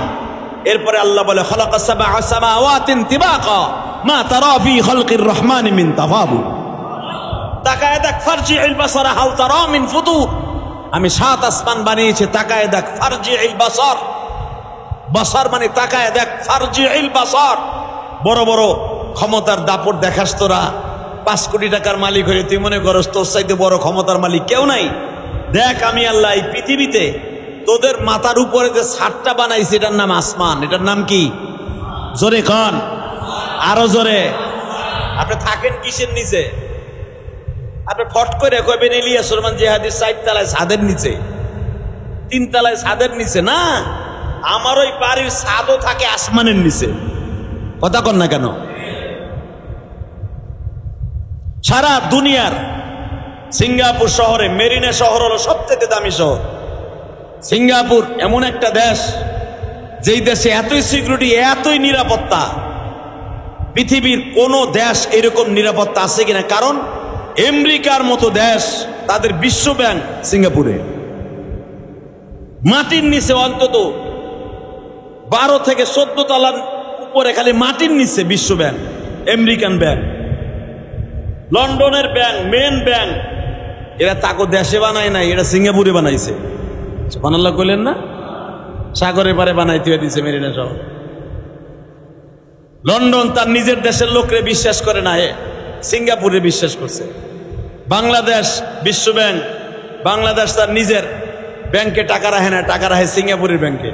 এরপরে আল্লাহ বলে খালাকাস সাবআ সামাওয়াতিন তিবাকা মা তারা ফি খালকির রহমানি মিন তাফাবুত। তাকায় দেখ ফারজিউল বাসারা হাল তারা মিন ফুতুর। আমি 7 আসমান বানিয়েছি, তাকায় দেখ ফারজিউল বাসার। বাসার মানে তাকায় দেখ, ফারজিউল বাসার। বড় বড় ক্ষমতার দাপট দেখাস তোরা, 5 কোটি টাকার মালিক হয়ে তুই মনে করস তোর চাইতে বড় ক্ষমতার মালিক কেউ নাই। দেখ আমি আল্লাহ এই পৃথিবীতে তোদের মাথার উপরে যে ছাদটা বানাইছি, এটার নাম আসমান। এটার নাম কি? জোরে কন, আরো জোরে। আপনি থাকেন কিসের নিচে? আপনি ফট করে কইবেন ইলিয়াস রহমান জিহাদির 4 তলায় ছাদের নিচে, 3 তলায় ছাদের নিচে না। আমার ওই বাড়ির ছাদও থাকে আসমানের নিচে। কথা কন না কেন? সারা দুনিয়ার সিঙ্গাপুর শহরে, মেরিনা শহর হলো সবচেয়ে দামি শহর। সিঙ্গাপুর এমন একটা দেশ, যেই দেশে এতই সিকিউরিটি, এতই নিরাপত্তা, পৃথিবীর কোন দেশ এরকম নিরাপত্তা আছে কিনা। কারণ আমেরিকার মতো দেশ, তাদের বিশ্ব ব্যাংক সিঙ্গাপুরে। মাটির নিচে অন্তত 12 থেকে 14 তলার উপরে খালি মাটির নিচে বিশ্ব ব্যাংক, আমেরিকান ব্যাংক, লন্ডনের ব্যাংক, মেন ব্যাংক। এরা তাকে দেশে বানায় নাই, এটা সিঙ্গাপুরে বানাইছে। সুবহানাল্লাহ কইলেন না? সাগরের পারে বানাইতে দিয়েছে মেরিনা শহর। লন্ডন তার নিজের দেশের লোকরে বিশ্বাস করে না, সিঙ্গাপুরে বিশ্বাস করছে। বাংলাদেশ বিশ্ব ব্যাংক, বাংলাদেশ তার নিজের ব্যাংকে টাকা রাখে না, টাকা রাখে সিঙ্গাপুরের ব্যাংকে।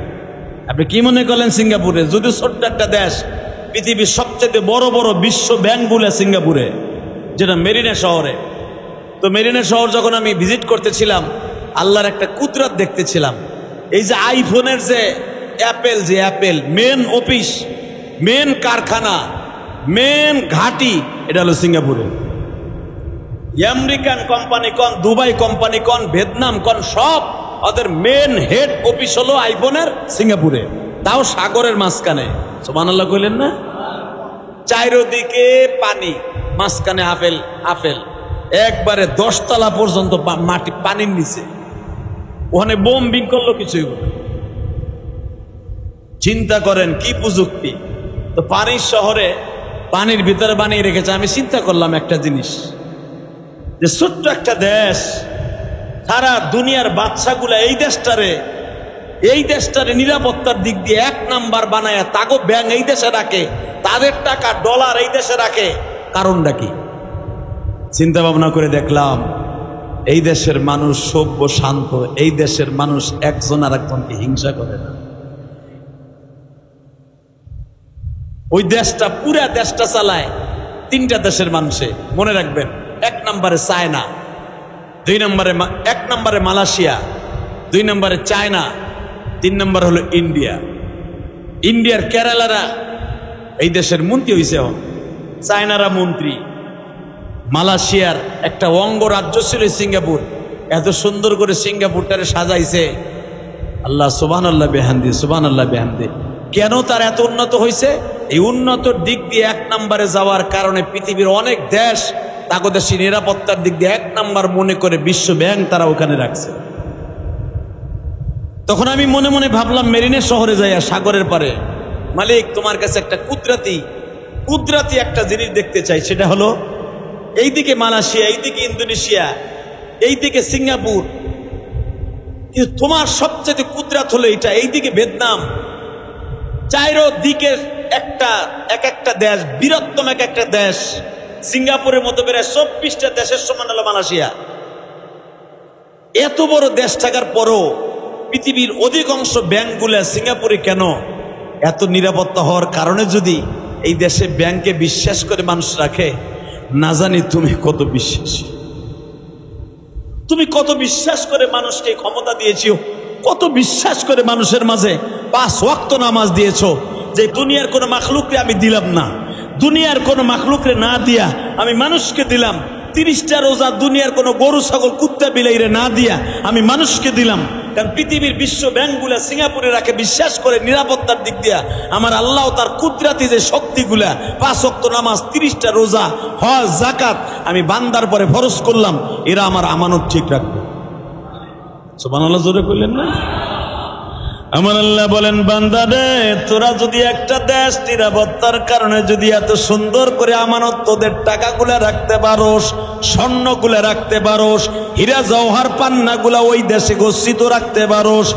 আপনি কি মনে করলেন সিঙ্গাপুরে? যদি ছোট্ট একটা দেশ, পৃথিবীর সবচেয়ে বড় বড় বিশ্ব ব্যাংকগুলো সিঙ্গাপুরে, যেটা মেরিনা শহরে। তো মেরিনা শহর যখন আমি ভিজিট করতেছিলাম, আল্লাহর একটা কুদরত দেখতেছিলাম। এই যে আইফোনের যে অ্যাপেল, যে অ্যাপেল মেন অফিস, মেন কারখানা, মেন ঘাঁটি, এটা হলো সিঙ্গাপুরে। আমেরিকান কোম্পানি কন, দুবাই কোম্পানি কন, ভিয়েতনাম কন, সব ওদের মেন হেড অফিস হলো আইফোনের সিঙ্গাপুরে, তাও সাগরের মাঝখানে। সুবহানাল্লাহ কইলেন না? চারিদিকে পানি, মাঝখানে আপেল, আপেল একবারে 10 তলা পর্যন্ত মাটি, পানির নিচে। ওখানে বোম্বিং করলো কিছুই বলে। চিন্তা করেন কি প্রযুক্তি। তো পানির শহরে পানির ভিতরে বানিয়ে রেখেছে। আমি চিন্তা করলাম একটা জিনিস, যে ছোট্ট একটা দেশ, সারা দুনিয়ার বাদশাগুলা এই দেশটারে নিরাপত্তার দিক দিয়ে 1 নাম্বার বানায়, তাগো ব্যাং এই দেশে রাখে, তাদের টাকা ডলার এই দেশে রাখে, কারণটা কি? চিন্তা ভাবনা করে দেখলাম এই দেশের মানুষ সভ্য শান্ত, এই দেশের মানুষ একজন আর একজনকে হিংসা করে না। ওই দেশটা, পুরা দেশটা চালায় তিনটা দেশের মানুষে, মনে রাখবেন। এক নম্বরে চায়না, এক নম্বরে মালয়েশিয়া, 2 নম্বরে চায়না, 3 নম্বর হলো ইন্ডিয়া। ইন্ডিয়ার কেরালারা এই দেশের মন্ত্রী হয়েছে, চায়নারা মন্ত্রী। মালয়েশিয়ার একটা অঙ্গরাজ্য ছিল সিঙ্গাপুর, এত সুন্দর করে সিঙ্গাপুরটারে সাজাইছে, আল্লাহ সুবহানাল্লাহ বিহামদি, সুবহানাল্লাহ বিহামদি। কেন তার এত উন্নত হয়েছে? এই উন্নত দিক দিয়ে 1 নম্বরে যাওয়ার কারণে পৃথিবীর অনেক দেশ তাকে দেশের নিরাপত্তার দিক দিয়ে 1 নম্বর মনে করে বিশ্ব ব্যাংক তারা ওখানে রাখছে। তখন আমি মনে মনে ভাবলাম মেরিনের শহরে যাইয়া সাগরের পারে, মালিক তোমার কাছে একটা কুদরাতি একটা জিনিস দেখতে চাই, সেটা হলো এইদিকে মালয়েশিয়া, এইদিকে ইন্দোনেশিয়া, এইদিকে সিঙ্গাপুর, কিন্তু তোমার সবচেয়ে কুদরাত হলো এটা, এইদিকে ভিয়েতনাম, চারদিকে এক একটা দেশ, বৃহত্তম এক একটা দেশ। সিঙ্গাপুরের মতো বেড়ে 24টা দেশের সমান হলো মালয়েশিয়া। এত বড় দেশ থাকার পরও পৃথিবীর অধিকাংশ ব্যাংকগুলো সিঙ্গাপুরে কেন? এত নিরাপত্তা হওয়ার কারণে যদি এই দেশে ব্যাংকে বিশ্বাস করে মানুষ রাখে, না জানি তুমি কত বিশ্বাসী, তুমি কত বিশ্বাস করে মানুষকে ক্ষমতা দিয়েছো, কত বিশ্বাস করে মানুষের মাঝে 5 ওয়াক্ত নামাজ দিয়েছো, যে দুনিয়ার কোনো মাখলুককে আমি দিলাম না, দুনিয়ার কোনো মাখলুকরে না দিয়া আমি মানুষকে দিলাম। 30টা রোজা দুনিয়ার কোনো গরু ছাগল কুত্তা বিলাইরে না দিয়া আমি মানুষকে দিলাম। কারণ পৃথিবীর বিশ্ব ব্যাংকগুলা সিঙ্গাপুরে রাখে বিশ্বাস করে নিরাপত্তার দিক দিয়া আমার আল্লাহ তার কুদরাতি যে শক্তিগুলা, 5 ওয়াক্ত নামাজ, 30টা রোজা, হজ, যাকাত আমি বান্দার পরে ফরজ করলাম, এরা আমার আমানত ঠিক রাখবে। সুবহানাল্লাহ জোরে কইলেন না? আমার আল্লাহ বলেন, বান্দা রে, তোরা যদি একটা দেশ নিরাপত্তার কারণে যদি এত সুন্দর করে আমানত তোদের টাকাগুলা রাখতে পারোস, স্বর্ণগুলা রাখতে পারোস, হীরা জওহর পান্নাগুলা ওই দেশে গচ্ছিত রাখতে পারোস,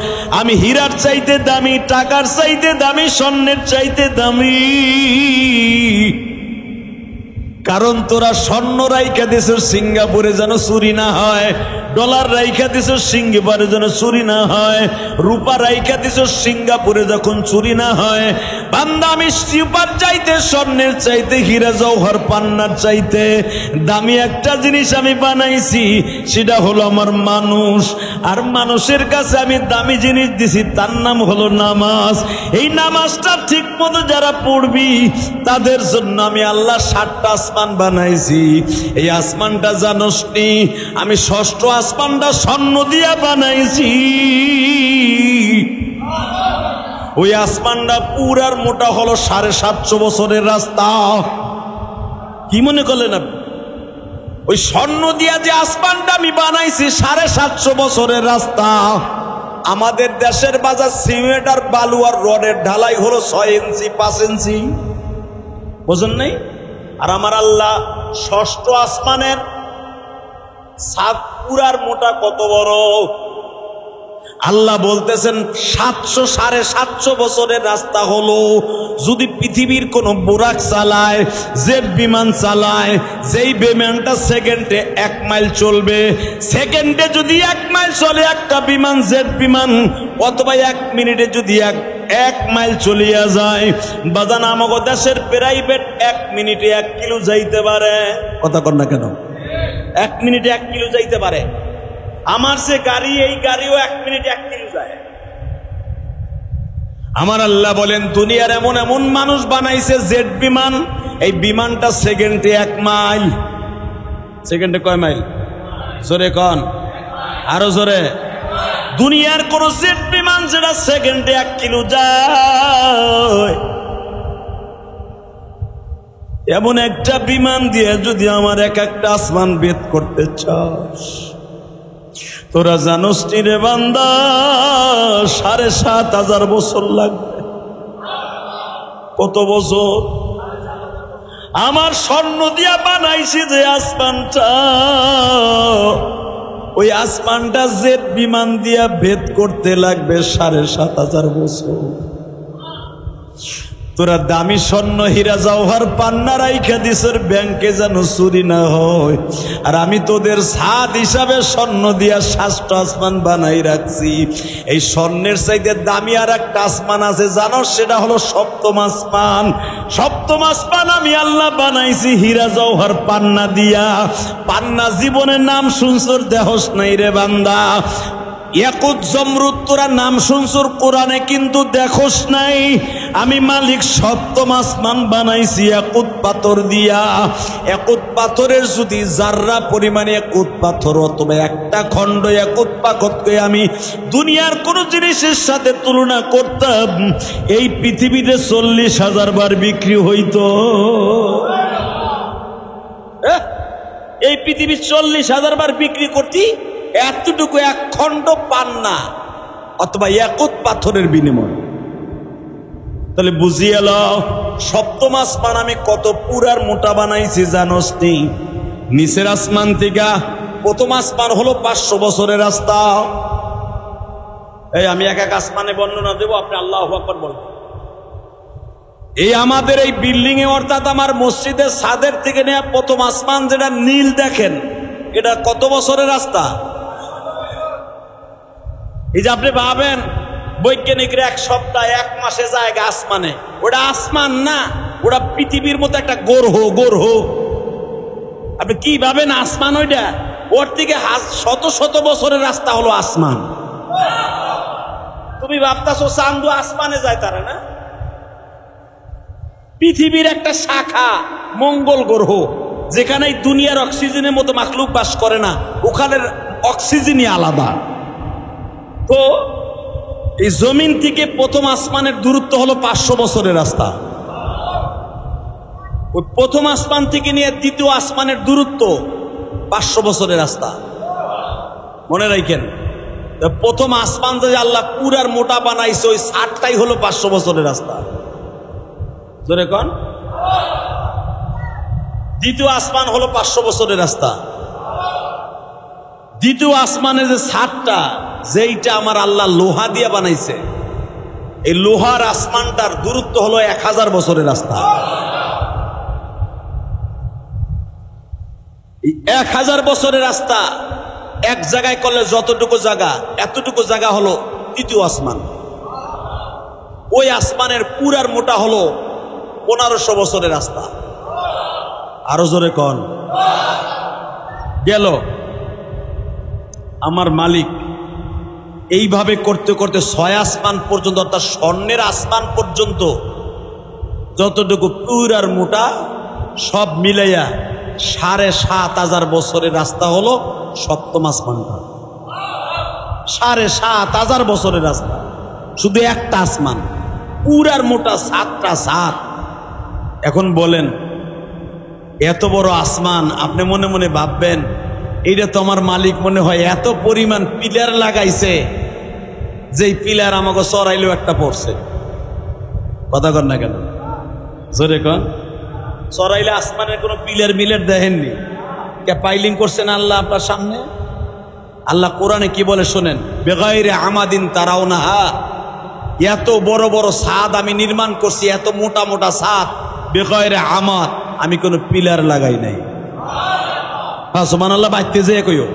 আমি হীরার চাইতে দামি, টাকার চাইতে দামি, স্বর্ণের চাইতে দামি। কারণ তোরা স্বর্ণ রাইখা দিছ সিঙ্গাপুরে যেন চুরি না হয়, ডলার রাইখা দিছ সিঙ্গাপুরে যেন চুরি না হয়, রূপা রাইখা দিছ সিঙ্গাপুরে যখন চুরি না হয়। বান্দা, আমি রূপার চাইতে, স্বর্ণের চাইতে, হীরা জওহর পান্নার চাইতে দামি একটা জিনিস আমি বানাইছি, সেটা হলো আমার মানুষ। আর মানুষের কাছে আমি দামি জিনিস দিছি, তার নাম হলো নামাজ। এই নামাজটা ঠিক মতো যারা পড়বি তাদের জন্য আমি আল্লাহ 7টা আসমান বানাইছি। এই আসমানটা জানোস নি? আমি 6ষ্ঠ আসমানটা স্বর্ণ দিয়া বানাইছি। ওই আসমানটা পুরার মোটা হলো 750 বছরের রাস্তা। কি মনে করলেন আপনি? ওই স্বর্ণ দিয়া যে আসমানটা আমি বানাইছি, 750 বছরের রাস্তা। আমাদের দেশের বাজার সিমেন্ট আর বালু আর রডের ঢালাই হলো 6 ইঞ্চি 5 ইঞ্চি, বোঝেন নাই? আর আমার আল্লাহ 6ষ্ঠ আসমানের ছাদ পুরার মোটা কত বড়? আল্লাহ বলতেছেন 700-750 বছরের রাস্তা হলো। যদি পৃথিবীর কোন বোরাক চালায়, জেট বিমান চালায়, যেই বিমানটা সেকেন্ডে 1 মাইল চলবে, সেকেন্ডে যদি 1 মাইল চলে একটা বিমান, জেট বিমান, অথবা 1 মিনিটে যদি 1 মাইল চলিয়া যায়, বাজান আমাগো দেশের প্রাইভেট 1 মিনিটে 1 কিলো যাইতে পারে। কথা কর না কেন? 1 মিনিটে 1 কিলো যাইতে পারে। আমার সে গাড়ি, এই গাড়িও 1 মিনিটে 1 কিলো যায়। আমার আল্লাহ বলেন, দুনিয়ার এমন এমন মানুষ বানাইছে জেট বিমান, এই বিমানটা সেকেন্ডে 1 মাইল। সেকেন্ডে কয় মাইল? জোরে কন, আরো জোরে। দুনিয়ার কোন জেট বিমান যেটা সেকেন্ডে 1 কিলো যায়, এমন একটা বিমান দিয়ে যদি আমার একটা আসমান ভেদ করতে চাস, তোরা জানোস নি রে বান্দা, 7,500 বছর লাগবে। কত বছর? আমার স্বর্ণ দিয়া বানাইছি যে আসমানটা, ওই আসমানটা জেট বিমান দিয়া ভেদ করতে লাগবে 7,500 বছর। তোরা দামি স্বর্ণ হীরা জওহর পান্না রাইখা দিসের ব্যাংকে যেন চুরি না হয়, আর আমি তোদের ছাদ হিসাবে স্বর্ণ দিয়া ষষ্ঠ আসমান বানাই রাখছি। এই স্বর্ণের চাইতে দামি আর একটা আসমান আছে জানো, সেটা হলো সপ্তম আসমান। সপ্তম আসমান আমি আল্লাহ বানাইছি হীরা জওহর পান্না দিয়া। পান্না জীবনের নাম শুনছর দেহস নাই রে বান্দা। ইয়াকুত জমরুদ তোরা নাম শুনছর কোরআনে কিন্তু দেখোস নাই। আমি মালিক সপ্তম আসমান বানাইছি ইয়াকুত পাথর দিয়া। ইয়াকুত পাথরের যদি জাররা পরিমাণে ইয়াকুত পাথর অথবা একটা খণ্ড ইয়াকুত পাথরকে আমি দুনিয়ার কোন জিনিসের সাথে তুলনা করতাম, এই পৃথিবীতে 40,000 বার বিক্রি হইতো। এই পৃথিবী 40,000 বার বিক্রি করতি এতটুকু এক খণ্ড পান্না অথবা ইয়াকুত পাথরের বিনিময়। তাহলে বুঝিয়ে লও সপ্তম আসমান আমি কত পুরার মোটা বানাইছি জানোস নি? নিচের আসমান থেকে প্রথম আসমান হলো 500 বছরের রাস্তা। এই আমি এক এক আসমানে বর্ণনা দেবো, আপনি আল্লাহু আকবার বলবেন। এই আমাদের এই বিল্ডিং এ অর্থাৎ আমার মসজিদের ছাদের থেকে নিয়ে প্রথম আসমান যেটা নীল দেখেন, এটা কত বছরের রাস্তা? এই যে আপনি ভাবেন বৈজ্ঞানিকরা 1 সপ্তাহ 1 মাসে যায় আসমানে, ওটা আসমান না, ওটা পৃথিবীর মতো একটা গ্রহ। আপনি কি ভাবেন আসমান? ওইটা ওর থেকে শত শত বছরের রাস্তা হলো আসমান। তুমি ভাবতাছো চান্দু আসমানে যায়, তারা না। পৃথিবীর একটা শাখা মঙ্গল গ্রহ, যেখানে দুনিয়ার অক্সিজেনের মতো মাখলুক বাস করে না, ওখানের অক্সিজেনই আলাদা। তো এই জমিন থেকে প্রথম আসমানের দূরত্ব হলো 500 বছরের রাস্তা। ওই প্রথম আসমান থেকে নিয়ে দ্বিতীয় আসমানের দূরত্ব 500 বছরের রাস্তা। মনে রাখেন, প্রথম আসমান যে আল্লাহ পুরার মোটা বানাইছে, ওই 60টাই হলো 500 বছরের রাস্তা। জোরে কোন? দ্বিতীয় আসমান হলো 500 বছরের রাস্তা। দ্বিতীয় আসমানের যে 60টা, যেইটা আমার আল্লাহ লোহা দিয়ে বানাইছে, এই লোহার আসমানটার দূরত্ব হলো 1000 বছরের রাস্তা। এই 1000 বছরের রাস্তা এক জায়গায় করলে যতটুকু জায়গা, এতটুকু জায়গা হলো তৃতীয় আসমান। ওই আসমানের পুরার মোটা হলো 1500 বছরের রাস্তা। আরো জোরে কন। গেল আমার মালিক এইভাবে করতে করতে 6 আসমান পর্যন্ত, অর্থাৎ স্বর্ণের আসমান পর্যন্ত যতটুকু পুরার মোটা সব মিলাইয়া 7,500 বছরের রাস্তা হলো সপ্তম আসমানটা। 7,500 বছরের রাস্তা, শুধু একটা আসমান পুরার মোটা 7টা ছাদ। এখন বলেন এত বড় আসমান, আপনি মনে মনে ভাববেন এইটা তো আমার মালিক মনে হয় এত পরিমাণ পিলার লাগাইছে, যেই পিলার আমাকে চড়াইলেও একটা পড়ছে। কথা কন না কেন? জোরে কন। চড়াইলে আসমানের কোনো পিলার মিলার দেখেননি, কে পাইলিং করছেন আল্লাহ আপনার সামনে? আল্লাহ কোরআনে কি বলে শোনেন, বেগাইরে আমাদিন তারাও না, এত বড় বড় ছাদ আমি নির্মাণ করছি, এত মোটা মোটা ছাদ, বেগাইরে আমাদ, আমি কোনো পিলার লাগাই নাই। সুবহানাল্লাহ, বাইতে যে কইও।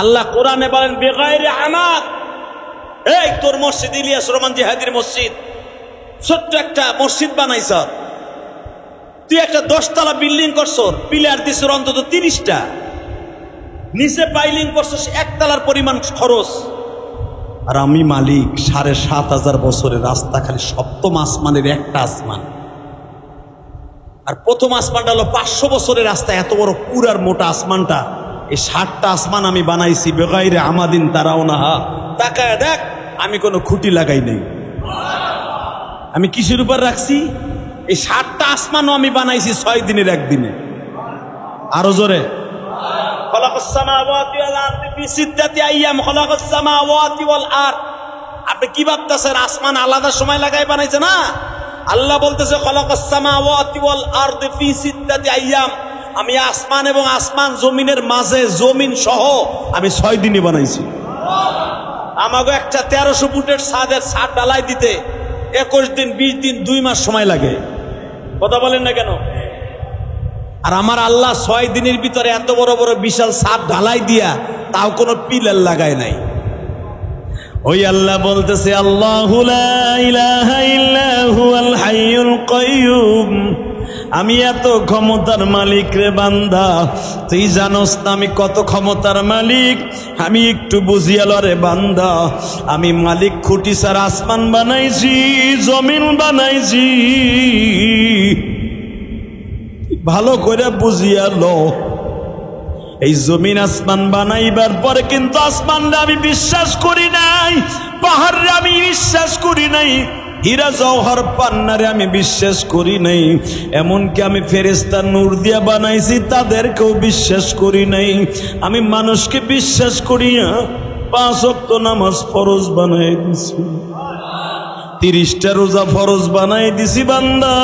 আল্লাহ কোরআনে বলেন বেগাইরে আমাদ। এই তোর মসজিদ ইলিয়াস রহমান জিহাদির মসজিদ, ছোট্ট একটা মসজিদ বানাইছ, তুই একটা 10 তলা বিল্ডিং করছ, পিলার দিছ অন্তত 30টা, নিচে পাইলিং করছিস 1 তলার পরিমাণ খরচ। আর আমি মালিক 7,500 বছরের রাস্তা, খালি সপ্তম আসমানের একটা আসমান। আর প্রথম আসমানটা হলো 500 বছরের রাস্তা। এত বড় পুরার মোটা আসমানটা, এই 60টা আসমান আমি বানাইছি বেগাইরে আমাদিন তারাও না। তাকায় দেখ, আমি কোনো খুঁটি লাগাই নাই। আমি কিসের উপর রাখছি? এই 60টা আসমানও আমি বানাইছি 6 দিনের একদিনে। আরো জোরে। আপনি কি ভাবতেছেন আসমান আলাদা সময় লাগাই বানাইছে? না, আল্লাহ বলতেছে আমি আসমান এবং আসমান জমিনের মাঝে, জমিন সহ আমি 6 দিনে বানাইছি। আমাকে একটা 1300 ফুটের ছাদের ছাদ ঢালাই দিতে 21 দিন 20 দিন 2 মাস সময় লাগে। কথা বলেন না কেন? আর আমার আল্লাহ 6 দিনের ভিতরে এত বড় বড় বিশাল ছাদ ঢালাই দিয়া তাও কোনো পিলার লাগায় নাই। ওই আল্লাহ বলতেছে আল্লাহু লা ইলাহা ইল্লা হুয়াল হাইয়ুল কাইয়্যুম, আমি এত ক্ষমতার মালিক রে বান্দা, তুই জানোস না আমি কত ক্ষমতার মালিক? আমি একটু বুঝিয়াল রে বান্দা, আমি মালিক খুঁটি সার আসমান বানাইছি, জমিন বানাইছি, ভালো করে বুঝিয়াল। এই জমিন আসমান বানাইবার পরে কিন্তু আসমানরে আমি বিশ্বাস করি নাই, পাহাড়ে আমি বিশ্বাস করি নাই, হীরা জওহর পান্নারে আমি বিশ্বাস করি নাই, এমনকি আমি ফেরেশতা নূর দিয়া বানাইছি তাদেরকেও বিশ্বাস করি নাই। আমি মানুষকে বিশ্বাস করিয়া 5 ওয়াক্ত নামাজ ফরজ বানাই দিছি, 30টা রোজা ফরজ বানাই দিছি বান্দা।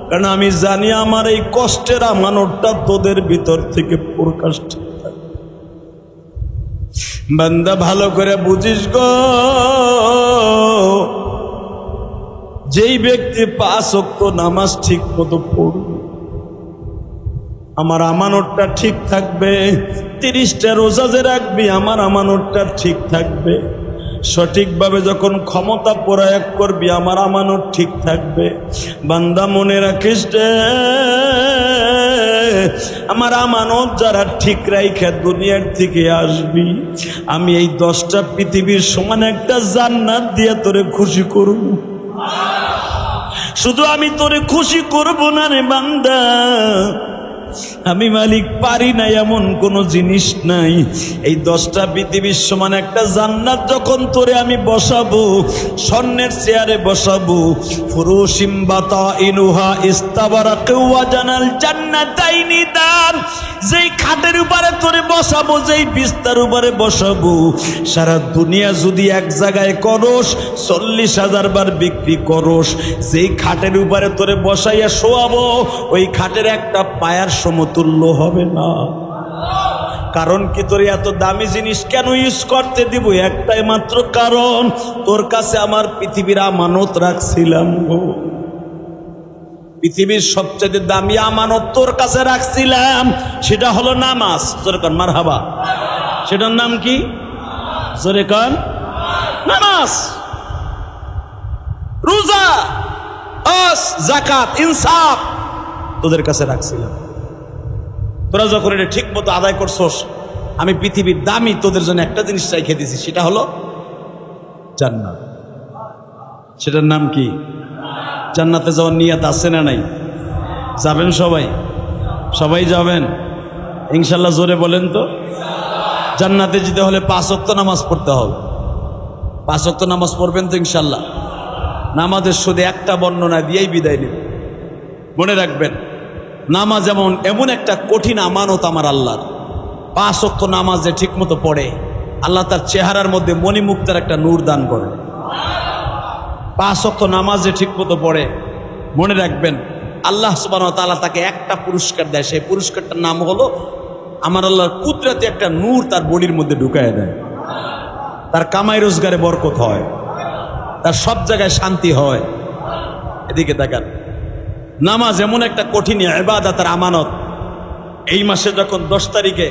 কারণ আমি জানি আমার এই কষ্টের আমানতটা তোদের ভিতর থেকে প্রকাশ বান্দা, ভালো করে বুঝিস গো, যেই ব্যক্তি 5 ওয়াক্ত নামাজ ঠিক মতো পড়বে আমার আমানতটা ঠিক থাকবে, 30টা রোজা যে রাখবি আমার আমানতটা ঠিক থাকবে, সঠিকভাবে যখন ক্ষমতা প্রয়োগ করবি আমার আমানত ঠিক থাকবে। বান্দা মনে রাখিস রে, আমার আমানত যারা ঠিক রাইখা দুনিয়ার থেকে আসবি, আমি এই 10টা পৃথিবীর সমান একটা জান্নাত দিয়ে তোরে খুশি করব। শুধু আমি তোরে খুশি করব না রে বান্দা, আমি মালিক পারি না এমন কোন জিনিস নাই। এই 10টা পৃথিবীর সমান একটা জান্নাত যখন তোরে আমি বসাবো, স্বর্ণের চেয়ারে বসাবো, ফুরুশিম বাতাইনুহা ইস্তাবারাকু ওয়া জানাল জান্নাতাইনি দান, যেই খাটের উপরে তোরে বসাবো, যেই বিস্তার উপরে বসাবো, সারা দুনিয়া যদি এক জায়গায় করস 40,000 বার বিক্রি করস, যেই খাটের উপরে তোরে বসাইয়া শোয়াবো ওই খাটের একটা পায়ার সমতুল্য হবে না। কারণ কি, তোর এত দামি জিনিস কেন ইউজ করতে দিব? একটাই মাত্র কারণ, তোর কাছে আমার পৃথিবীর আমানত রাখছিলাম গো, পৃথিবীর সবচেয়ে দামি আমানত তোর কাছে রাখছিলাম, সেটা হলো নামাজ। জোরে কর মারহাবা। সেটার নাম কি? জোরে কর নামাজ। রোজা, হজ, যাকাত, ইনসাফ তোদের কাছে রাখছিলাম। তোরা যখন এটা ঠিক মতো আদায় করছস, আমি পৃথিবীর দামি তোদের জন্য একটা জিনিস রেখে দিয়েছি, সেটা হলো জান্নাত। সেটার নাম কি? জান্নাতে যাওয়ার নিয়ত আছে না নাই? যাবেন সবাই? সবাই যাবেন ইনশাল্লাহ? জোরে বলেন তো। জান্নাতে যেতে হলে 5 ওয়াক্ত নামাজ পড়তে হবে। 5 ওয়াক্ত নামাজ পড়বেন তো ইনশাল্লাহ? নামাজের শুধু একটা বর্ণনা দিয়েই বিদায় নেব। মনে রাখবেন, নামাজ এমন একটা কঠিন আমানত আমার আল্লাহর। 5 ওয়াক্ত নামাজ যে ঠিক মতো পড়ে, আল্লাহ তার চেহারার মধ্যে মণিমুক্তার একটা নূর দান করে। 5 ওয়াক্ত নামাজ যে ঠিক মতো পড়ে, মনে রাখবেন আল্লাহ সুবহানাহু ওয়া তাআলা তাকে একটা পুরস্কার দেয়। সেই পুরস্কারটার নাম হলো, আমার আল্লাহর কুদরতে একটা নূর তার বডির মধ্যে ঢুকায় দেয়। তার কামাই রোজগারে বরকত হয়, তার সব জায়গায় শান্তি হয়। এদিকে দেখান, নামাজ এমন একটা কঠিন ইবাদত আর আমানত। এই মাসে যখন 10 তারিখে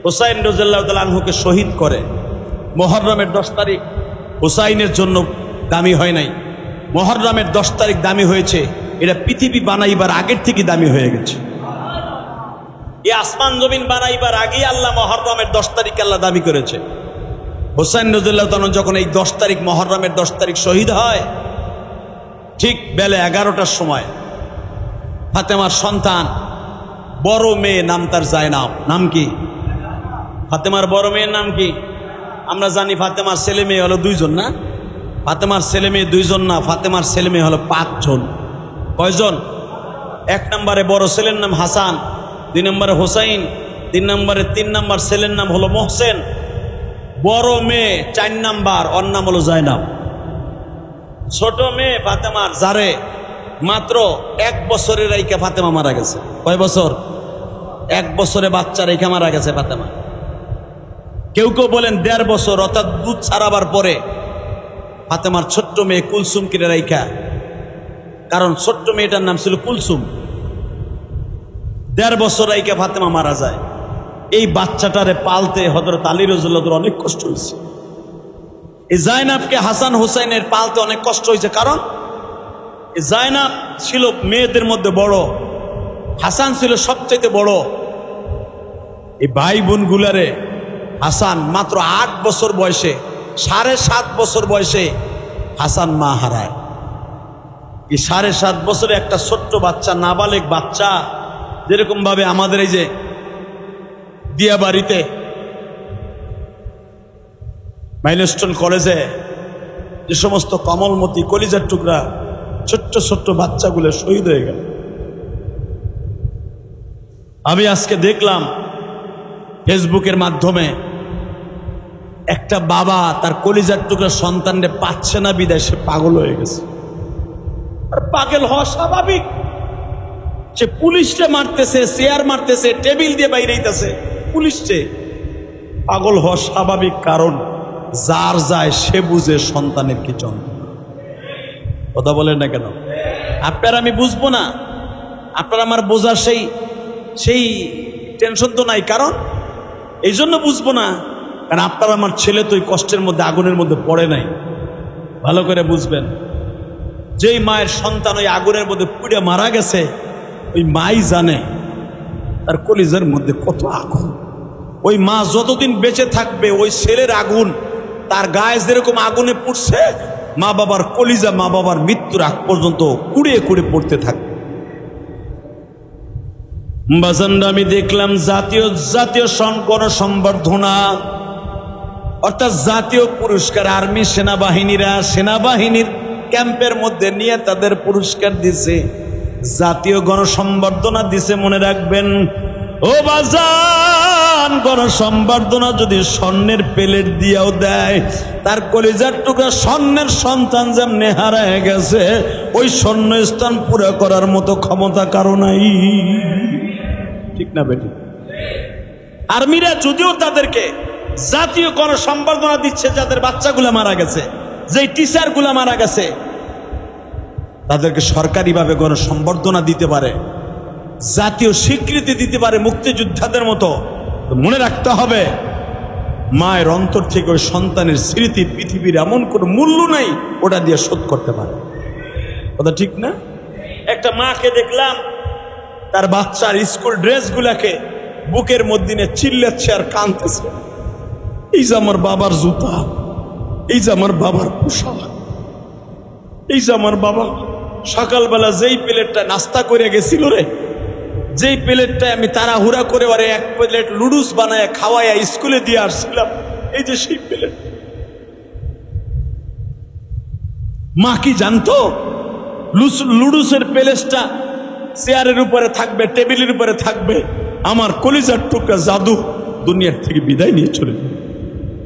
হুসাইন রাদিয়াল্লাহু তাআলা আনহুকে শহীদ করে, মুহররমের 10 তারিখ হুসাইনের জন্য দামি হয় নাই, মুহররমের 10 তারিখ দামি হয়েছে। এটা পৃথিবী বানাইবার আগের থেকে দামি হয়ে গেছে। এই আসমান জমিন বানাইবার আগেই আল্লাহ মুহররমের 10 তারিখ আল্লাহ দাবি করেছে। হুসাইন রাদিয়াল্লাহু তাআলা যখন এই 10 তারিখ মুহররমের 10 তারিখ শহীদ হয়, ঠিক বেলা 11টার সময় ফাতেমার সন্তান বড় মেয়ে, নাম তার জায়নাব। নাম কি? ফাতেমার বড় মেয়ের নাম কি? আমরা জানি ফাতেমার ছেলে মেয়ে হলো 2 জন না? ফাতেমার ছেলে মেয়ে 2 জন না, ফাতেমার ছেলে মেয়ে হলো 5 জন। কয়জন? 1 নম্বরে বড় ছেলের নাম হাসান, 2 নম্বরে হোসাইন, 3 নম্বর ছেলের নাম হলো মোহসেন। বড় মেয়ে 4 নম্বর, ওর নাম হলো জায়নাব। ছোট মেয়ে ফাতেমার জারে মাত্র 1 বছরের রাইকা ফাতেমা মারা গেছে। কয় বছর? 1 বছরে বাচ্চা রেখা মারা গেছে ফাতেমা। কেউ কেউ বলেন 1.5 বছর, অর্থাৎ দুধ ছাড়াবার পরে ফাতেমার ছোট্ট মেয়ে কুলসুম কিনে রাইখা, কারণ ছোট্ট মেয়েটার নাম ছিল কুলসুম। ১.৫ বছর রাইখা ফাতেমা মারা যায়। এই বাচ্চাটারে পালতে হযরত আলী রাদিয়াল্লাহু অনেক কষ্ট হয়েছে। এই জায়নাবকে হাসান হুসাইনের পালতে অনেক কষ্ট হয়েছে, কারণ এই জায়নাব ছিল মেয়েদের মধ্যে বড়, হাসান ছিল সবচেয়ে বড়। এই ভাই বোন গুলারে হাসান মাত্র ৮ বছর বয়সে, ৭.৫ বছর বয়সে হাসান মা হারায়। এই ৭.৫ বছরে একটা ছোট্ট বাচ্চা, নাবালেগ বাচ্চা, যেরকম ভাবে আমাদের এই যে দিয়াবাড়িতে মাইলস্টোন কলেজে যে সমস্ত কমলমতি কলিজার টুকরা ছোট্ট ছোট্ট বাচ্চাগুলো শহীদ হয়ে গেল। আমি আজকে দেখলাম ফেসবুকের মাধ্যমে একটা বাবা তার কলিজার টুকরা সন্তানরে পাচ্ছে না বিদায় সে পাগল হয়ে গেছে। আর পাগল হওয়া স্বাভাবিক। সে পুলিশকে মারতেছে, চেয়ার মারতেছে, টেবিল দিয়ে বাইরে হইতেছে, পুলিশকে। পাগল হওয়া স্বাভাবিক, কারণ যার যায় সে বুঝে সন্তানের কি যন্ত্রণা। কথা বলেন না কেন? আপনার আমি বুঝবো না, আপনার আমার বোঝার সেই টেনশন তো নাই। কারণ এই জন্য বুঝবো না, কারণ আপনার আমার ছেলে তো ওই কষ্টের মধ্যে, আগুনের মধ্যে পড়ে নাই। ভালো করে বুঝবেন, যেই মায়ের সন্তান ওই আগুনের মধ্যে পুড়ে মারা গেছে, ওই মাই জানে তার কলিজার মধ্যে কত আগুন। ওই মা যতদিন বেঁচে থাকবে, ওই ছেলের আগুন তার গায়ে যেরকম আগুনে পুড়ছে, মা বাবার কলিজা মা বাবার মৃত্যুর আগ পর্যন্ত কুড়িয়ে কুড়িয়ে পড়তে থাকবে। বাজানরা, আমি দেখলাম জাতীয় গণসংবর্ধনা অর্থাৎ জাতীয় পুরস্কার আর্মি সেনাবাহিনীর ক্যাম্পের মধ্যে নিয়ে তাদের পুরস্কার দিছে, জাতীয় গণসংবর্ধনা দিছে। মনে রাখবেন ও বাজান, গণসংবর্ধনা যদি স্বর্ণের প্লেট দিয়েও দেয়, তার কলিজার টুকরা স্বর্ণের সন্তান যেমনি হারায় গেছে, ওই স্বর্ণ স্থান পুরো করার মতো ক্ষমতা কারো নাই। ঠিক না বেটি? আর্মিরা যদিও তাদেরকে জাতীয় গণসংবর্ধনা দিচ্ছে, যাদের বাচ্চাগুলা মারা গেছে, যেই টিচারগুলা মারা গেছে, তাদেরকে সরকারিভাবে গণসংবর্ধনা দিতে পারে, জাতীয় স্বীকৃতি দিতে পারে মুক্তিযোদ্ধাদের মতো। মনে রাখতে হবে, মায়ের অন্তর থেকে ওই সন্তানের স্মৃতি পৃথিবীর এমন কোনো মূল্য নাই ওটা দিয়ে শোধ করতে পারে। কথা ঠিক না? একটা মাকে দেখলাম তার বাচ্চার স্কুল ড্রেসগুলাকে বুকের মধ্যে নিয়ে চিল্লাচ্ছে আর কাঁদতেছে, এই যে আমার বাবার জুতা, এই যে আমার বাবার পোশাক, এই যে আমার বাবা সকালবেলা যেই প্লেটটা নাস্তা করে গেছিল রে, যেই প্লেটটায় আমি তাড়াহুড়া করে ওরে 1 প্লেট লুডুস বানায় খাওয়াইয়া স্কুলে দিয়ে আসছিলাম, এই যে সেই প্লেট। মা কি জানতো লুডুসের প্লেটটা চেয়ারের উপরে থাকবে, টেবিলের উপরে থাকবে, আমার কলিজার টুকরা জাদু দুনিয়ার থেকে বিদায় নিয়ে চলে যাবে?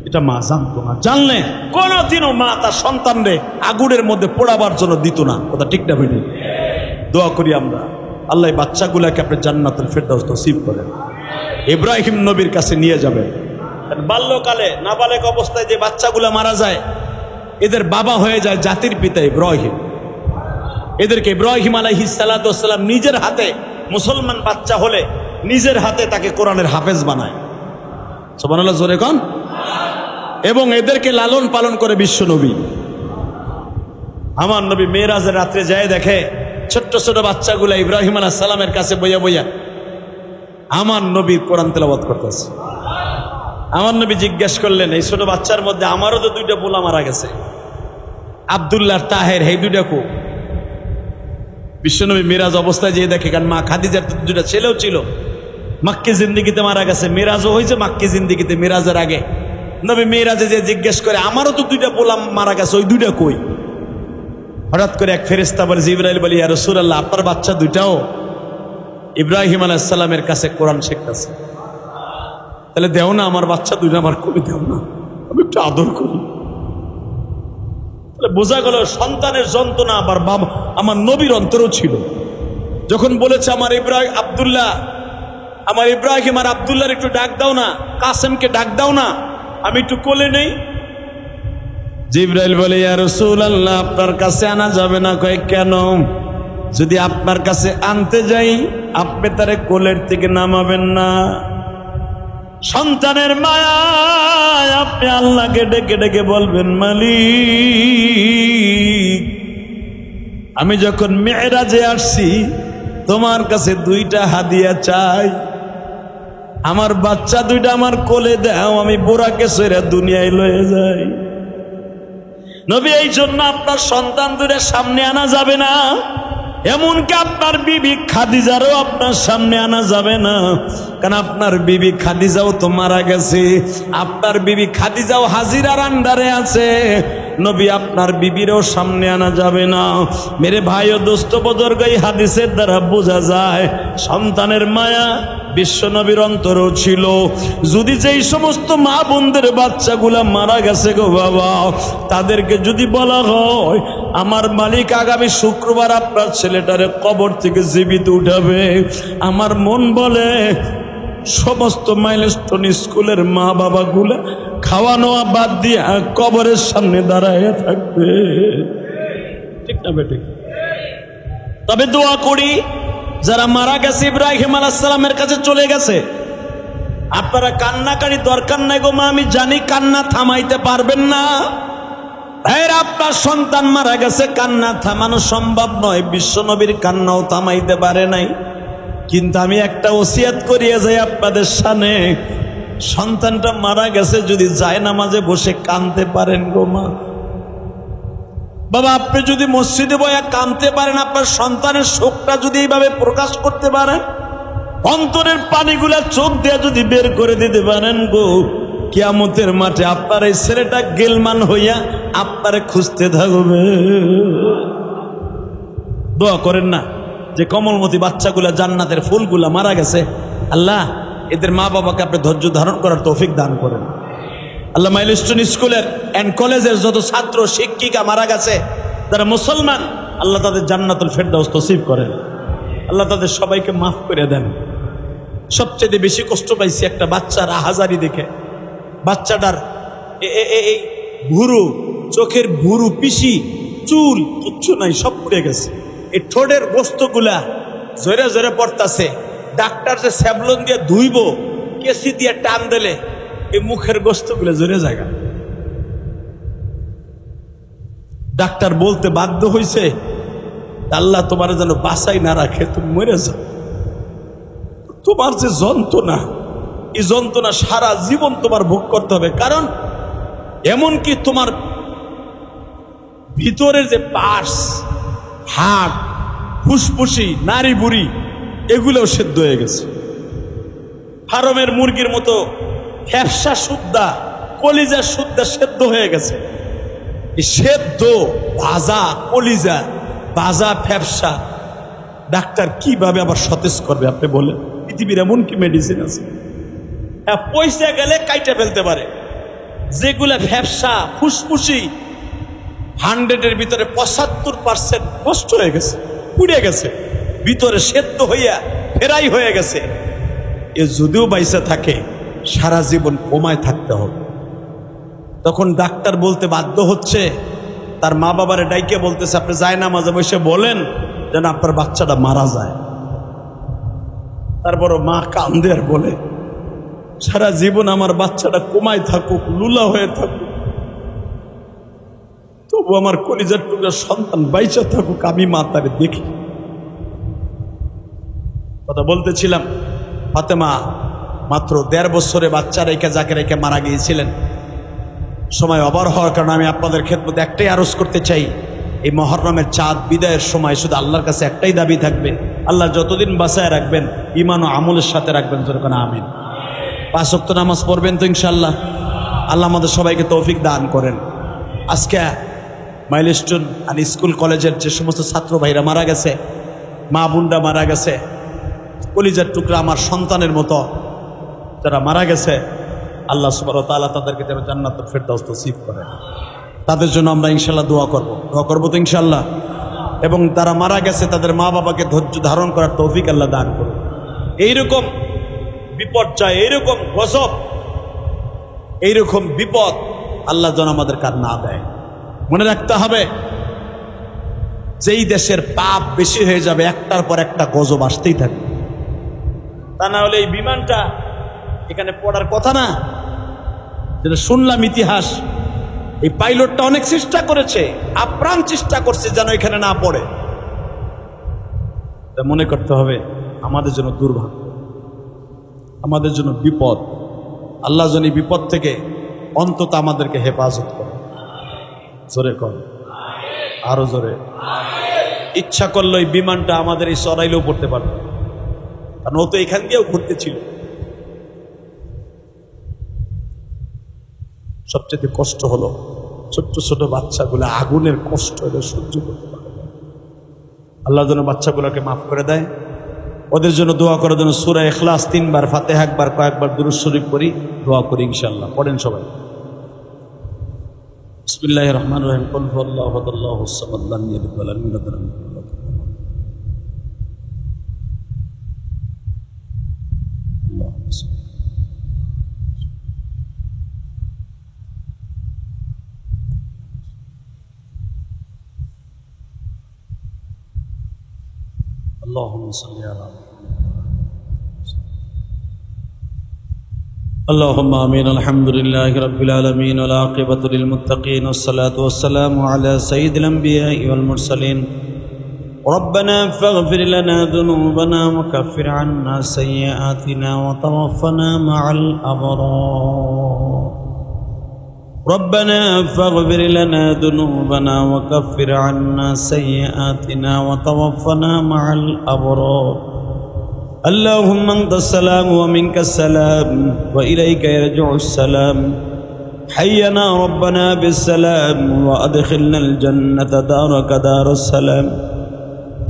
এটা মা জানতো না। জানলে কোনদিনও মা তার সন্তানরে আগুনের মধ্যে পোড়াবার জন্য দিত না। কথা ঠিক না বেটি? দোয়া করি আমরা, আল্লাহ বাচ্চাগুলাকে আপনি জান্নাতুল ফেরদাউস নসিব করেন, ইব্রাহিম নবীর কাছে নিয়ে যাবেন। বাল্যকালে নাবালেগ অবস্থায় যে বাচ্চাগুলা মারা যায়, এদের বাবা হয়ে যায় জাতির পিতা ইব্রাহিম। এদেরকে ইব্রাহিম আলাইহিস সালাতু ওয়াস সালাম নিজের হাতে, মুসলমান বাচ্চা হলে নিজের হাতে তাকে কোরআনের হাফেজ বানায়। সুবহানাল্লাহ, জোরে কোন। এবং এদেরকে লালন পালন করে বিশ্ব নবী। আমার নবী মেরাজের রাত্রে যায়, দেখে ছোট্ট ছোট বাচ্চাগুলা ইব্রাহিম আলাইহিস সালামের কাছে বইয়া বইয়া আমার নবীর কোরআন তেলাওয়াত করতেছে। আমার নবী জিজ্ঞেস করলেন, এই ছোট বাচ্চার মধ্যে আমারও তো 2টা পোলা মারা গেছে, আব্দুল্লাহ তাহের, এই 2টা কো? বিশ্বনবী মিরাজ অবস্থায় যেয়ে দেখে, কারণ মা খাদিজার 2টা ছেলেও ছিল, মাক্কি জিন্দিগিতে মারা গেছে, মিরাজও হয়েছে মাক্কি জিন্দিগিতে, মিরাজের আগে। নবী মিরাজে যে জিজ্ঞেস করে, আমারও তো 2টা পোলা মারা গেছে, ওই 2টা কই? হঠাৎ করে এক ফেরেশতা বলে, জিবরাইল বলে, ইয়া রাসূলুল্লাহ, আপনার বাচ্চা 2টাও ইব্রাহিম আলাইহিস সালামের কাছে কোরআন শিখতেছে। তাহলে দেও না আমার বাচ্চা 2টা, আমার কবি দেও না, আমি একটু আদর করি। তাহলে বোঝা গেল সন্তানের যন্ত্রণা আবার বাবা আমার নবীর অন্তরেও ছিল। যখন বলেছে আমার ইব্রাহিম আর আব্দুল্লাহর একটু ডাক দাও না, কাসেমকে ডাক দাও না, আমি একটু কোলে নেই। জিবরাইল বলে, ইয়া রাসূলুল্লাহ, আপনার কাছে আনা যাবে না। কয় কেন? যদি আপনার কাছে আনতে যাই আপনি তারে কোলের থেকে নামাবেন না। সন্তানের মায়ায় আপনি আল্লাহকে ডেকে ডেকে বলবেন, মালিক, আমি যখন মেরাজে আসছি তোমার কাছে 2টা হাদিয়া চাই, আমার বাচ্চা 2টা আমার কোলে দাও, আমি বুড়াকে ছেড়ে দুনিয়ায় লয়ে যাই। নবী, এই জন্য আপনার সন্তান 2টা সামনে আনা যাবে না, এমনকি আপনার বিবি খাদিজারও আপনার সামনে আনা যাবে না, কারণ আপনার বিবি খাদিজাও তো মারা গেছে, আপনার বিবি খাদিজাও হাজিরার আন্ডারে আছে। নবী, আপনার বিবিরও সামনে আনা যাবে না। মেরে ভাই ও দোস্ত বুজুর্গ, এই হাদিসের দ্বারা বোঝা যায় সন্তানের মায়া বিশ্ব নবীর অন্তরও ছিল। যদি যেই সমস্ত মা বোনদের বাচ্চাগুলা মারা গেছে গো বাবা, তাদেরকে যদি বলা হয় আমার মালিক আগামী শুক্রবার আপনার ছেলেটারে কবর থেকে জীবিত উঠাবে, আমার মন বলে সমস্ত মাইলস্টোন স্কুলের মা বাবাগুলা খাওয়া নেওয়া বাদ দিয়ে কবরের সামনে দাঁড়ায় থাকবে। ঠিক না বেটে? তবে দোয়া করি যারা মারা গেছে, ইব্রাহিম আলাইহিস সালামের কাছে চলে গেছে, আপনারা কান্নাকারি দরকার নাই গো মা, আমি জানি কান্না থামাইতে পারবেন না। আপনার সন্তান মারা গেছে, কান্না থামানো সম্ভব নয়, বিশ্ব নবীর কান্নাও থামাইতে পারে নাই। কিন্তু আমি একটা ওসিয়াত করিয়ে যাই আপনাদের সামনে, সন্তানটা মারা গেছে যদি জায়নামাজে বসে কাঁদতে পারেন গো মা, বাবা, আপনি যদি মসজিদে বসে কাঁদতে পারেন, আপনার সন্তানের শোকটা যদি এইভাবে প্রকাশ করতে পারেন, অন্তরের পানিগুলা চোখ দিয়ে যদি বের করে দিতে পারেন গো, কিয়ামতের মাঠে আপনার এই ছেলেটা গেলমান হইয়া আপনারে খুঁজতে থাকবে। দোয়া করেন না যে কমলমতি বাচ্চাগুলা, জান্নাতের ফুলগুলা মারা গেছে, আল্লাহ এদের মা বাবাকে আপনি ধৈর্য ধারণ করার তৌফিক দান করেন। আল্লাহ মাইলস্টোন স্কুলের এন্ড কলেজের যত ছাত্র শিক্ষিকা মারা গেছে যারা মুসলমান, আল্লাহ তাদের জান্নাতুল ফেরদাউস নসিব করেন, আল্লাহ তাদের সবাইকে মাফ করে দেন। সবচেয়ে বেশি কষ্ট পাইছি একটা বাচ্চার আহাজারি দেখে। বাচ্চাটার এই ভুরু, চোখের ভুরু, পিসি, চুল কিচ্ছু নাই, সব পুড়ে গেছে। এই ঠোঁটের গোস্তগুলা জোরে জোরে পড়তাছে। ডাক্তার যে স্যাবলন দিয়ে ধুইব, কেসি দিয়ে টান দিলে এই মুখের গোস্তগুলা জোরে জায়গা। ডাক্তার বলতে বাধ্য হয়েছে, আল্লাহ তোমার যেন বাঁচাই না রাখে, তুমি মরে যাও। তোমার যে যন্ত্রণা, এই যন্ত্রণা সারা জীবন তোমার ভোগ করতে হবে, কারণ এমনকি তোমার ভিতরের যে পার্স, হাড়, ফুসফুসি, নাড়ি বুড়ি, এগুলোও সেদ্ধ হয়ে গেছে। ফার্মের মুরগির মতো ফ্যাপসা সুদ্ধা, কলিজা সুদ্ধা সেদ্ধ হয়ে গেছে। এই সেদ্ধ ভাজা কলিজা, ভাজা ফ্যাপসা ডাক্তার কিভাবে আবার সতেজ করবে আপনি বলেন? পৃথিবীর এমন কি মেডিসিন আছে পয়সা গেলে কাইটে ফেলতে পারে? যেগুলা ফ্যাপসা ফুসফুসি 100-এর ভিতরে 75% নষ্ট হয়ে গেছে, পুড়ে গেছে, ভিতরে সেদ্ধ হইয়া ফেরাই হয়ে গেছে। এ যদিও বাইসা থাকে, সারা জীবন কোমায় থাকতে হবে। তখন ডাক্তার বলতে বাধ্য হচ্ছে, তার মা বাবারে ডাইকে বলতেছে, আপনি জায়নামাজে বসে বলেন যেন আপনার বাচ্চাটা মারা যায়। তারপর মা কান্দে আর বলে, সারা জীবন আমার বাচ্চাটা কোমায় থাকুক, লুলা হয়ে থাকুক, তবু আমার কলিজার টুকরা সন্তান বাইচা থাকুক, আমি মা তারে দেখি। কথা বলতেছিলাম, ফাতেমা মাত্র 1.5 বছরে বাচ্চা রেখে, যাকে রেখে মারা গিয়েছিলেন। সময় অবার হওয়ার কারণে আমি আপনাদের খেদমতে একটাই আরজ করতে চাই, এই মুহররমের চাঁদ বিদায়ের সময় শুধু আল্লাহর কাছে একটাই দাবি থাকবে, আল্লাহ যতদিন বাঁচায় রাখবেন ঈমান ও আমলের সাথে রাখবেন, যেরকম আমিন। 5 ওয়াক্ত নামাজ পড়বেন তো ইনশাআল্লাহ? আল্লাহ আমাদের সবাইকে তৌফিক দান করেন। আজকে মাইলস্টোন আর স্কুল কলেজের যে সমস্ত ছাত্র ভাইরা মারা গেছে, মা বোনরা মারা গেছে, কলিজার টুকরা আমার সন্তানের মতো যারা মারা গেছে, আল্লাহ সুবহানাহু ওয়া তাআলা তাদেরকে যেন জান্নাতুল ফেরদাউস নসিব করেন। তাদের জন্য আমরা ইনশাআল্লাহ দোয়া করব তো ইনশাআল্লাহ। এবং তারা মারা গেছে, তাদের মা বাবাকে ধৈর্য ধারণ করার তৌফিক আল্লাহ দান করুন। এইরকম বিপর্যয়, এইরকম গজব, এইরকম বিপদ আল্লাহ যেন আমাদের কার না দেয়। মনে রাখতে হবে, যেই দেশের পাপ বেশি হয়ে যাবে একটার পর একটা গজব আসতেই থাকবে। তা না হলে এই বিমানটা এখানে পড়ার কথা না। যেটা শুনলাম ইতিহাস, এই পাইলটটা অনেক চেষ্টা করেছে, আপ্রাণ চেষ্টা করছে যেন এখানে না পড়ে। তা মনে করতে হবে আমাদের জন্য দুর্ভাগ্য, আমাদের জন্য বিপদ। আল্লাহ যেন এই বিপদ থেকে অন্তত আমাদেরকে হেফাজত করে। জোরে কর, আরো জোরে। ইচ্ছা করলো এই বিমানটা আমাদের এই সরাইলেও পড়তে পারবে, কারণ ও তো এখান দিয়েও ঘুরতে ছিল। সবচেয়ে কষ্ট হলো ছোট্ট ছোট বাচ্চাগুলো আগুনের কষ্ট এটা সহ্য করতে পারে না। আল্লাহ যেন বাচ্চাগুলোকে মাফ করে দেয়। ওদের জন্য দোয়া করার জন্য সূরা ইখলাস 3 বার, ফাতিহা একবার, কয়েকবার দুরূদ শরীফ পড়ি, দোয়া করি ইনশাআল্লাহ। পড়েন সবাই। বিসমিল্লাহির রহমানির রহিম। কুল হুয়াল্লাহু আহাদ আল্লাহুস সামাদ লাম ইয়ালিদ ওয়া লাম ইউলাদ ওয়া লাম ইয়াকুল লাহু কুফুওয়ান আহাদ। আল্লাহুম্মা সাল্লি اللهم صل على اللهم آمين. الحمد لله رب العالمين والعاقبة للمتقين والصلاة والسلام على سيد الأنبياء والمرسلين. ربنا فاغفر لنا ذنوبنا وكفر عنا سيئاتنا وتوفنا مع الأبرار. ربنا فاغفر لنا ذنوبنا وكفر عنا سيئاتنا وتوفنا مع الأبرار. اللهم أنت السلام ومنك السلام وإليك يرجع السلام. حينا ربنا بالسلام وأدخلنا الجنة دارك دار السلام.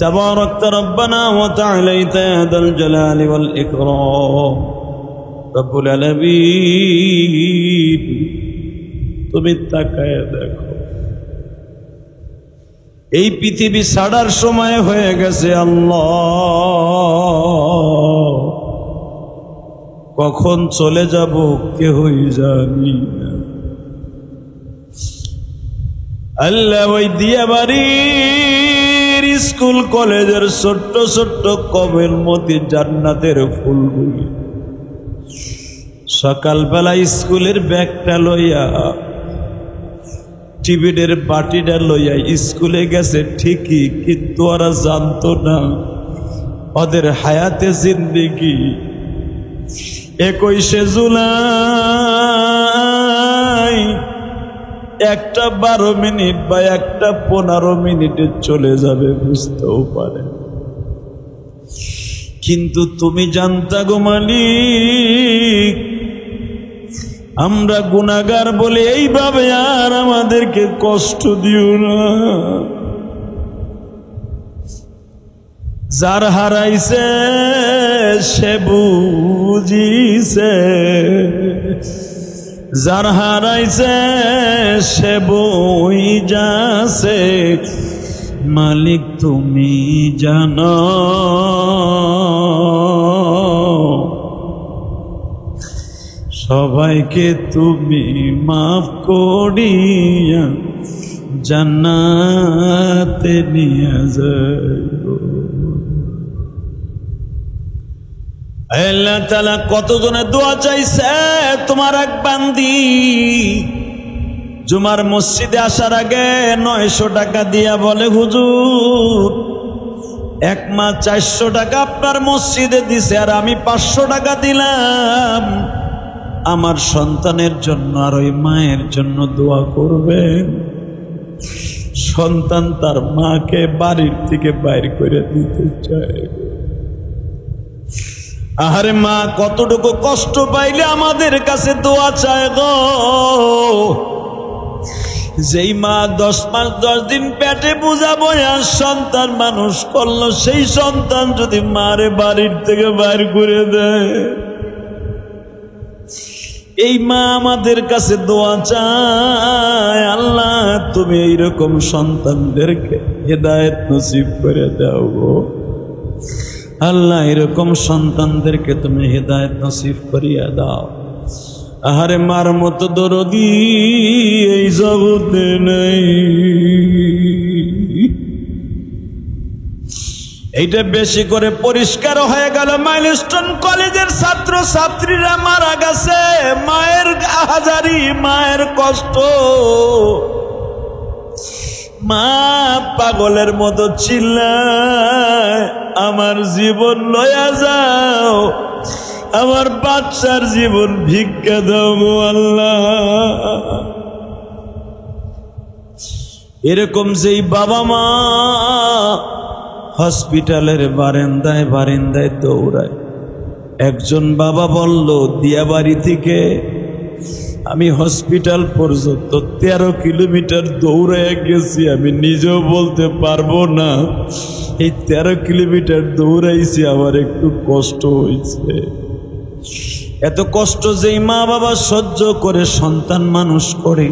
تباركت ربنا وتعاليت يا ذا الجلال والإكرام. رب العالمين তুমি তাকায় দেখো, এই পৃথিবী ছাড়ার সময় হয়ে গেছে। আল্লাহ কখন চলে যাব কেউই জানি না। আল্লাহ ওই দিয়াবাড়ির স্কুল কলেজের ছোট্ট ছোট্ট কবের মধ্যে জান্নাতের ফুলগুলি সকালবেলা স্কুলের ব্যাগটা লইয়া, টিফিনের বাটিটা লইয়া স্কুলে গেছে ঠিকই, কিন্তু ওরা জানতো না ওদের হায়াতে জিন্দেগি 21শে জুলাই একটা 12 মিনিট বা একটা 15 মিনিটে চলে যাবে, বুঝতেও পারে। কিন্তু তুমি জানতা গো মালিক, আমরা গুনাহগার বলে এইভাবে আর আমাদেরকে কষ্ট দিও না। যার হারাইছে সে বুঝিছে, যার হারাইছে সে বই যাছে। মালিক তুমি জানো, সবাইকে তুমি মাফ করিয়া জান্নাতে নিয়ে যাও। আল্লাহ তাআলা কতজনের দোয়া চাইছে। তোমার এক বান্দি জুমার মসজিদে আসার আগে 900 টাকা দিয়া বলে, হুজুর 1 মাস 400 টাকা আপনার মসজিদে দিছে, আর আমি 500 টাকা দিলাম। আমার সন্তানের জন্য আর ওই মায়ের জন্য দোয়া করবেন। সন্তান তার মাকে বাড়ির থেকে বাইর করে দিতে চায়। আহারে মা কতটুকু কষ্ট পাইলে আমাদের কাছে দোয়া চায় গো। যেই মা 10 মাস 10 দিন পেটে বুঝাবো আর সন্তান মানুষ করলো, সেই সন্তান যদি মারে বাড়ির থেকে বাইর করে দেয়, এই মা আমাদের কাছে দোয়া চায়, আল্লাহ তুমি এইরকম সন্তানদেরকে হেদায়েত নসিব করে দাও গো। আল্লাহ এরকম সন্তানদেরকে তুমি হেদায়েত নসিব করিয়া দাও। আহারে মার মতো দরদি এই জগতে নাই। এইটা বেশি করে পরিষ্কার হয়ে গেল। মাইলস্টোন কলেজের ছাত্র ছাত্রীরা মারা গেছে, মায়ের হাজারি, মায়ের কষ্ট। মা পাগলের মতো চিল্লায়, আমার জীবন লয়া যাও, আমার বাচ্চার জীবন ভিক্ষা দাও গো আল্লাহ। এরকম যেই বাবা মা হসপিটালের বারান্দায় বারান্দায় দৌড়ায়। একজন বাবা বলল, দিয়াবাড়ি থেকে আমি হসপিটাল পর্যন্ত 13 কিলোমিটার দৌড়ায় গেছি, আমি নিজেও বলতে পারবো না এই 13 কিলোমিটার দৌড়াইছি, আমার একটু কষ্ট হয়েছে। এত কষ্ট যেই মা বাবা সহ্য করে সন্তান মানুষ করে,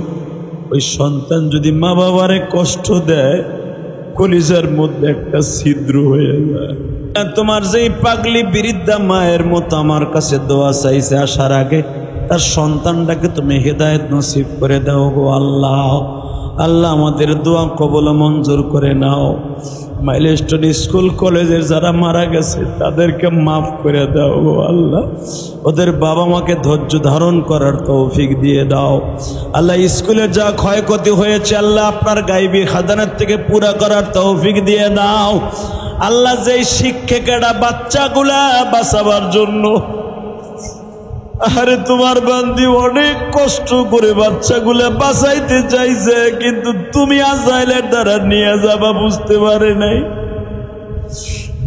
ওই সন্তান যদি মা বাবারে কষ্ট দেয়, কলিজার মধ্যে একটা ছিদ্র হয়ে যায়। তোমার যেই পাগলি বৃদ্ধা মায়ের মতো আমার কাছে দোয়া চাইছে আসার আগে, তার সন্তানটাকে তুমি হেদায়েত নসিব করে দাও গো আল্লাহ। আল্লাহ আমাদের দোয়া কবুল মঞ্জুর করে নাও। মাইলস্টোন স্কুল কলেজের যারা মারা গেছে তাদেরকে মাফ করে দাও গো আল্লাহ। ওদের বাবা মাকে ধৈর্য ধারণ করার তৌফিক দিয়ে দাও আল্লাহ। স্কুলে যা ক্ষয়ক্ষতি হয়েছে আল্লাহ আপনার গায়বী খাজানার থেকে পুরা করার তৌফিক দিয়ে দাও আল্লাহ। যেই শিক্ষকেরা বাচ্চাগুলা বাঁচাবার জন্য, আরে তোমার বান্দি অনেক কষ্ট করে বাচ্চাগুলা বাঁচাইতে চাইছে, কিন্তু তুমি আজাইলের দ্বারা নিয়ে যাবা বুঝতে পারে নাই।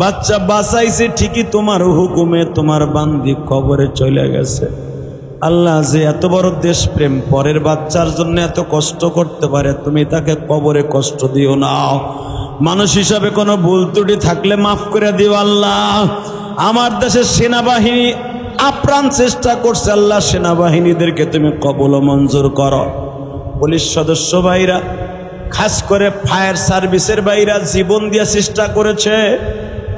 বাচ্চা বাঁচাইছে ঠিকই, তোমার হুকুমে তোমার বান্দি কবরে চলে গেছে। আল্লাহ যে এত বড় দেশপ্রেম, পরের বাচ্চার জন্য এত কষ্ট করতে পারে, তুমি তাকে কবরে কষ্ট দিও না। মানুষ হিসাবে কোনো ভুল ত্রুটি থাকলে মাফ করে দিও আল্লাহ। আমার দেশের সেনাবাহিনী আপ্রাণ চেষ্টা করছে আল্লাহ, সেনাবাহিনীদেরকে তুমি কবুল মঞ্জুর করো। পুলিশ সদস্য ভাইরা, খাস করে ফায়ার সার্ভিসের ভাইরা জীবন দিয়ে চেষ্টা করেছে,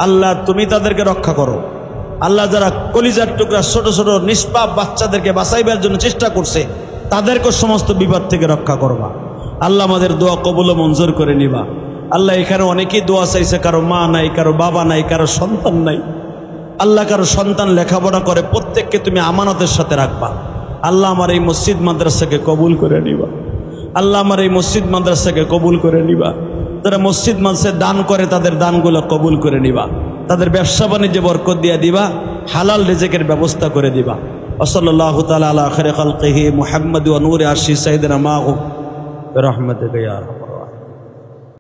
আল্লাহ তুমি তাদেরকে রক্ষা করো আল্লাহ। যারা কলিজার টুকরা ছোট ছোট নিষ্পাপ বাচ্চাদেরকে বাঁচাইবার জন্য চেষ্টা করছে, তাদেরকে সমস্ত বিপদ থেকে রক্ষা করবা আল্লাহ। আমাদের দোয়া কবুল মঞ্জুর করে নিবা আল্লাহ। এখানে অনেকেই দোয়া চাইছে, কারো মা নাই, কারো বাবা নাই, কারো সন্তান নাই আল্লাহ। কারো সন্তান লেখাপড়া করে, প্রত্যেককে তুমি আমানতের সাথে রাখবা আল্লাহ। আমার এই মসজিদ মাদ্রাসাকে কবুল করে নিবা আল্লাহ। আমার এই মসজিদ মাদ্রাসাকে কবুল করে নিবা। যারা মসজিদ মাদ্রাসায় দান করে তাদের দানগুলো কবুল করে নিবা। তাদের ব্যবসা বাণিজ্যে বরকত দিয়ে দিবা, হালাল রিজেকের ব্যবস্থা করে দিবা। ওয়াসাল্লাল্লাহু তাআলা আলা খায়রি খালকিহি মুহাম্মদ ওয়া নূরি আরশি সাইয়্যিদিনা মাহু বিরহমাতিকা ইয়া রাব।